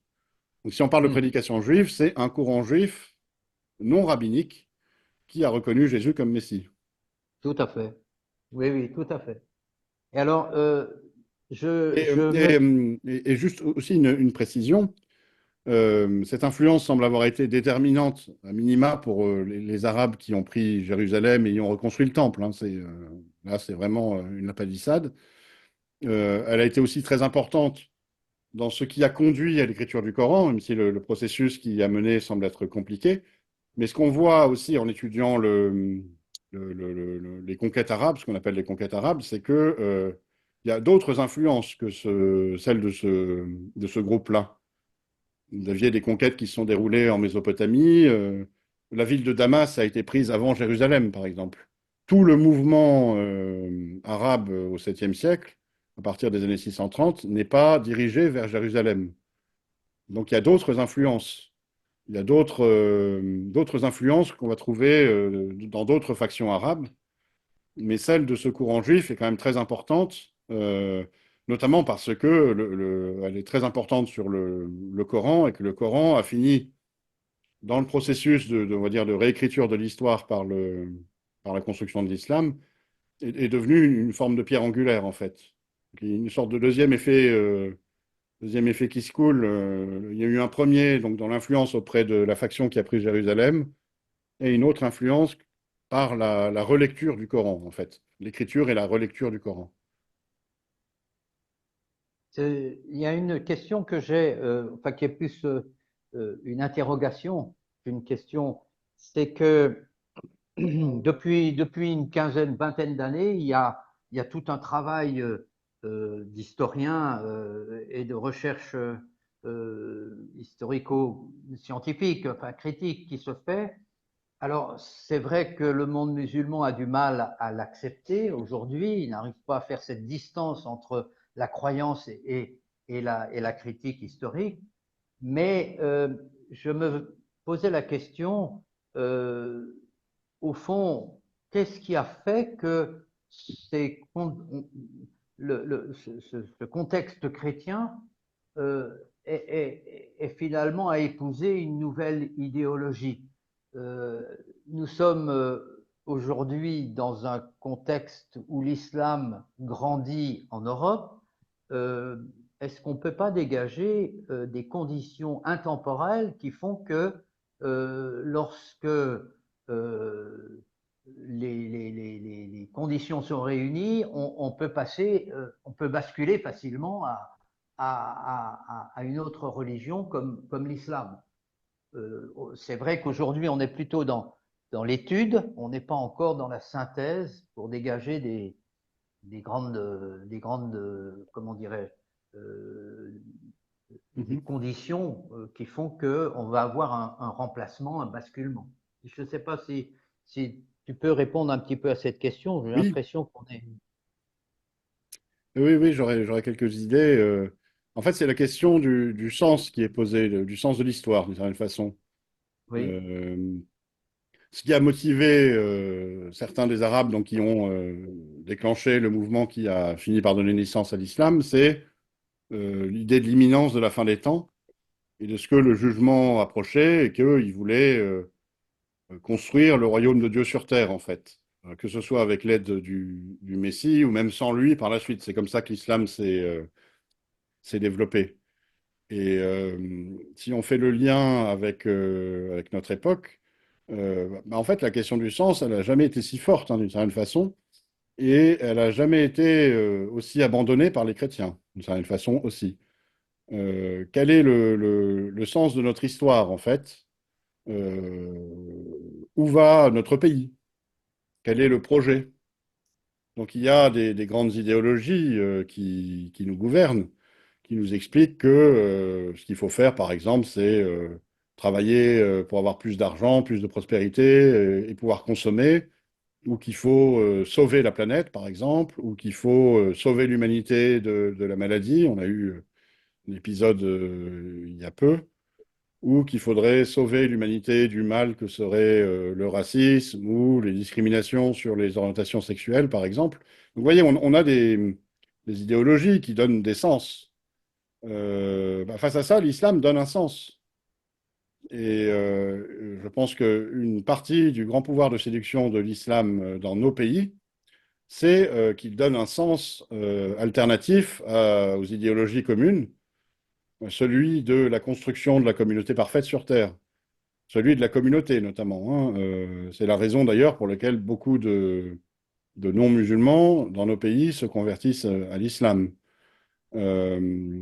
Donc si on parle de Hmm, prédication juive, c'est un courant juif non rabbinique qui a reconnu Jésus comme Messie. tout à fait. Oui, oui, tout à fait. Et alors, Et, je me... et juste aussi une précision, cette influence semble avoir été déterminante, à minima, pour les Arabes qui ont pris Jérusalem et y ont reconstruit le temple, hein. Là, c'est vraiment une lapalissade. Elle a été aussi très importante dans ce qui a conduit à l'écriture du Coran, même si le processus qui a mené semble être compliqué. Mais ce qu'on voit aussi en étudiant les conquêtes arabes, ce qu'on appelle les conquêtes arabes, c'est que il y a d'autres influences que celles de ce groupe-là. Vous aviez des conquêtes qui se sont déroulées en Mésopotamie. La ville de Damas a été prise avant Jérusalem, par exemple. Tout le mouvement arabe au 7e siècle, à partir des années 630, n'est pas dirigé vers Jérusalem. Donc il y a d'autres influences. Il y a d'autres influences qu'on va trouver dans d'autres factions arabes, mais celle de ce courant juif est quand même très importante, notamment parce que elle est très importante sur le Coran et que le Coran a fini dans le processus on va dire, de réécriture de l'histoire par la construction de l'islam, est devenu une forme de pierre angulaire, en fait. Une sorte de deuxième effet qui se coule. Il y a eu un premier, donc dans l'influence auprès de la faction qui a pris Jérusalem, et une autre influence par la relecture du Coran, en fait. L'écriture et la relecture du Coran. Il y a une question que j'ai, enfin qui est plus une interrogation qu'une question, c'est que depuis une quinzaine, vingtaine d'années, il y a tout un travail d'historien et de recherche historico-scientifique, enfin critique qui se fait. Alors, c'est vrai que le monde musulman a du mal à l'accepter aujourd'hui. Il n'arrive pas à faire cette distance entre la croyance et la critique historique. Mais je me posais la question, euh, au fond, qu'est-ce qui a fait que ces, ce contexte chrétien est finalement à épouser une nouvelle idéologie? Nous sommes aujourd'hui, dans un contexte où l'islam grandit en Europe, euh, est-ce qu'on ne peut pas dégager des conditions intemporelles qui font que lorsque les conditions sont réunies, on peut passer, on peut basculer facilement à une autre religion comme l'islam. C'est vrai qu'aujourd'hui, on est plutôt dans l'étude, on n'est pas encore dans la synthèse pour dégager des grandes, comment dirais-je, des Mhm. conditions qui font qu'on va avoir un remplacement, un basculement. Je ne sais pas si tu peux répondre un petit peu à cette question. J'ai Oui, l'impression qu'on est. oui, oui, j'aurais quelques idées. En fait, c'est la question du sens qui est posée, du sens de l'histoire, d'une certaine façon. Oui, Euh, Ce qui a motivé certains des Arabes donc, qui ont déclenché le mouvement qui a fini par donner naissance à l'islam, c'est l'idée de l'imminence de la fin des temps et de ce que le jugement approchait et qu'ils voulaient construire le royaume de Dieu sur terre, en fait. Que ce soit avec l'aide du Messie ou même sans lui par la suite. C'est comme ça que l'islam s'est développé. Et si on fait le lien avec notre époque, en fait, la question du sens, elle n'a jamais été si forte, hein, d'une certaine façon, et elle n'a jamais été aussi abandonnée par les chrétiens, d'une certaine façon aussi. Quel est le sens de notre histoire, en fait? Où va notre pays? Quel est le projet? Donc il y a des grandes idéologies qui nous gouvernent, qui nous expliquent que ce qu'il faut faire, par exemple, c'est travailler pour avoir plus d'argent, plus de prospérité et pouvoir consommer, ou qu'il faut sauver la planète, par exemple, ou qu'il faut sauver l'humanité de la maladie. On a eu un épisode il y a peu, ou qu'il faudrait sauver l'humanité du mal que serait le racisme ou les discriminations sur les orientations sexuelles, par exemple. Donc, vous voyez, on a des idéologies qui donnent des sens. Face à ça, l'islam donne un sens. Et je pense qu'une partie du grand pouvoir de séduction de l'islam dans nos pays, c'est qu'il donne un sens alternatif aux idéologies communes, celui de la construction de la communauté parfaite sur Terre, celui de la communauté notamment, hein. C'est la raison d'ailleurs pour laquelle beaucoup de non-musulmans dans nos pays se convertissent à l'islam. Euh,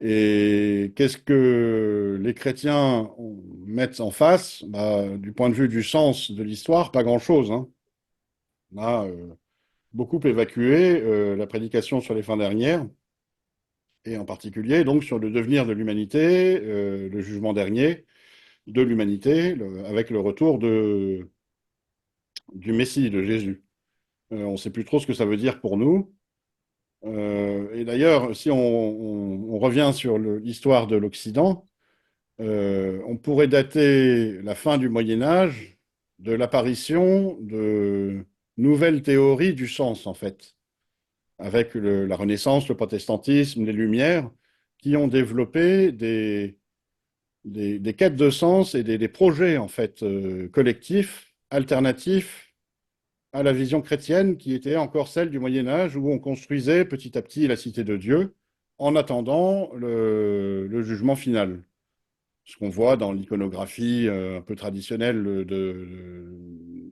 et qu'est-ce que les chrétiens mettent en face? Du point de vue du sens de l'histoire, pas grand-chose, hein. On a beaucoup évacué la prédication sur les fins dernières, et en particulier donc sur le devenir de l'humanité, le jugement dernier de l'humanité, avec le retour du Messie, de Jésus. On ne sait plus trop ce que ça veut dire pour nous. Et d'ailleurs, si on revient sur l'histoire de l'Occident, on pourrait dater la fin du Moyen Âge de l'apparition de nouvelles théories du sens, en fait, avec la Renaissance, le protestantisme, les Lumières, qui ont développé des quêtes de sens et des projets, en fait, collectifs, alternatifs à la vision chrétienne qui était encore celle du Moyen Âge où on construisait petit à petit la cité de Dieu en attendant le jugement final. Ce qu'on voit dans l'iconographie un peu traditionnelle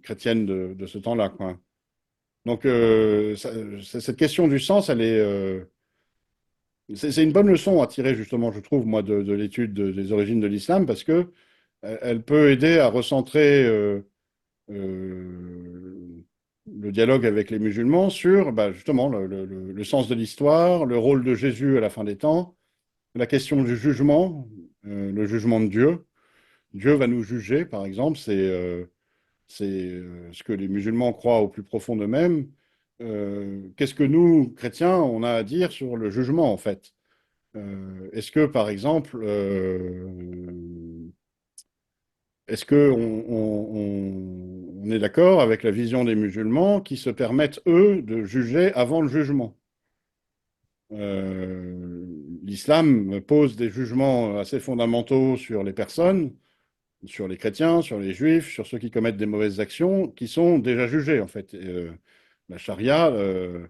chrétienne de ce temps-là, quoi. Donc, cette question du sens, c'est une bonne leçon à tirer, justement, je trouve, moi, de l'étude des origines de l'islam, parce que elle peut aider à recentrer euh, le dialogue avec les musulmans sur justement le sens de l'histoire, le rôle de Jésus à la fin des temps, la question du jugement, le jugement de Dieu. Dieu va nous juger, par exemple, c'est ce que les musulmans croient au plus profond d'eux-mêmes. Qu'est-ce que nous, chrétiens, on a à dire sur le jugement, en fait? Est-ce que, par exemple, est-ce qu'on est d'accord avec la vision des musulmans qui se permettent, eux, de juger avant le jugement? L'islam pose des jugements assez fondamentaux sur les personnes, sur les chrétiens, sur les juifs, sur ceux qui commettent des mauvaises actions, qui sont déjà jugés, en fait. La charia, euh,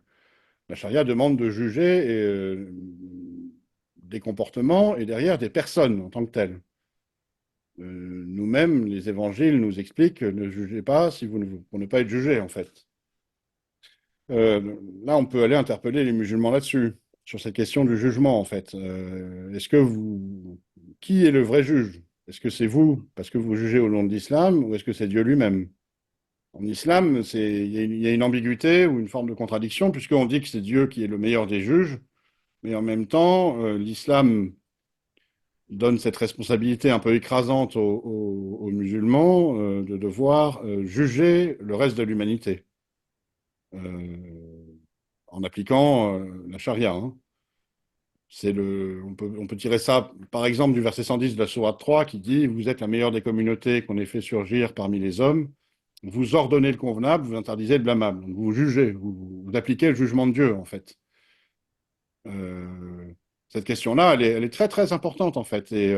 la charia demande de juger des comportements et derrière des personnes en tant que telles. Nous-mêmes, les évangiles nous expliquent ne jugez pas si vous ne, pour ne pas être jugé, en fait. Là, on peut aller interpeller les musulmans là-dessus, sur cette question du jugement, en fait. Qui est le vrai juge? Est-ce que c'est vous, parce que vous jugez au nom de l'islam, ou est-ce que c'est Dieu lui-même? En islam, il y a une ambiguïté ou une forme de contradiction, puisqu'on dit que c'est Dieu qui est le meilleur des juges, mais en même temps, l'islam donne cette responsabilité un peu écrasante aux musulmans de devoir juger le reste de l'humanité en appliquant la charia, hein. On peut tirer ça, par exemple, du verset 110 de la sourate 3 qui dit: Vous êtes la meilleure des communautés qu'on ait fait surgir parmi les hommes. Vous ordonnez le convenable, vous interdisez le blâmable. Donc vous jugez, vous appliquez le jugement de Dieu, en fait. Euh, cette question-là, elle est très, très importante, en fait. Et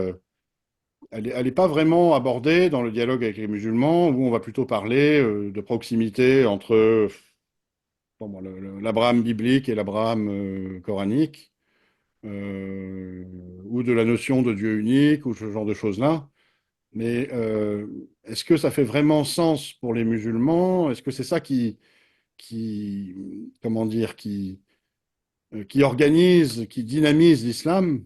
elle est pas vraiment abordée dans le dialogue avec les musulmans, où on va plutôt parler de proximité entre bon, l'Abraham biblique et l'Abraham coranique, ou de la notion de Dieu unique, ou ce genre de choses-là. Mais est-ce que ça fait vraiment sens pour les musulmans? Est-ce que c'est ça comment dire, qui organise, qui dynamise l'islam?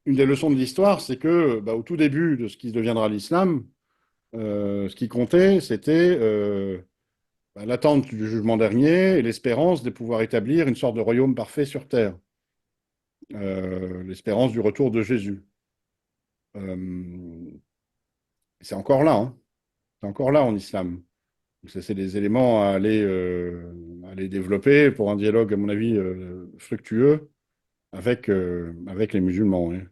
Une des leçons de l'histoire, c'est que bah, au tout début de ce qui deviendra l'islam, ce qui comptait, c'était bah, l'attente du jugement dernier et l'espérance de pouvoir établir une sorte de royaume parfait sur terre, l'espérance du retour de Jésus. Euh, c'est encore là, hein. C'est encore là en islam. Donc ça, c'est des éléments à aller développer pour un dialogue, à mon avis, fructueux avec les musulmans, ouais.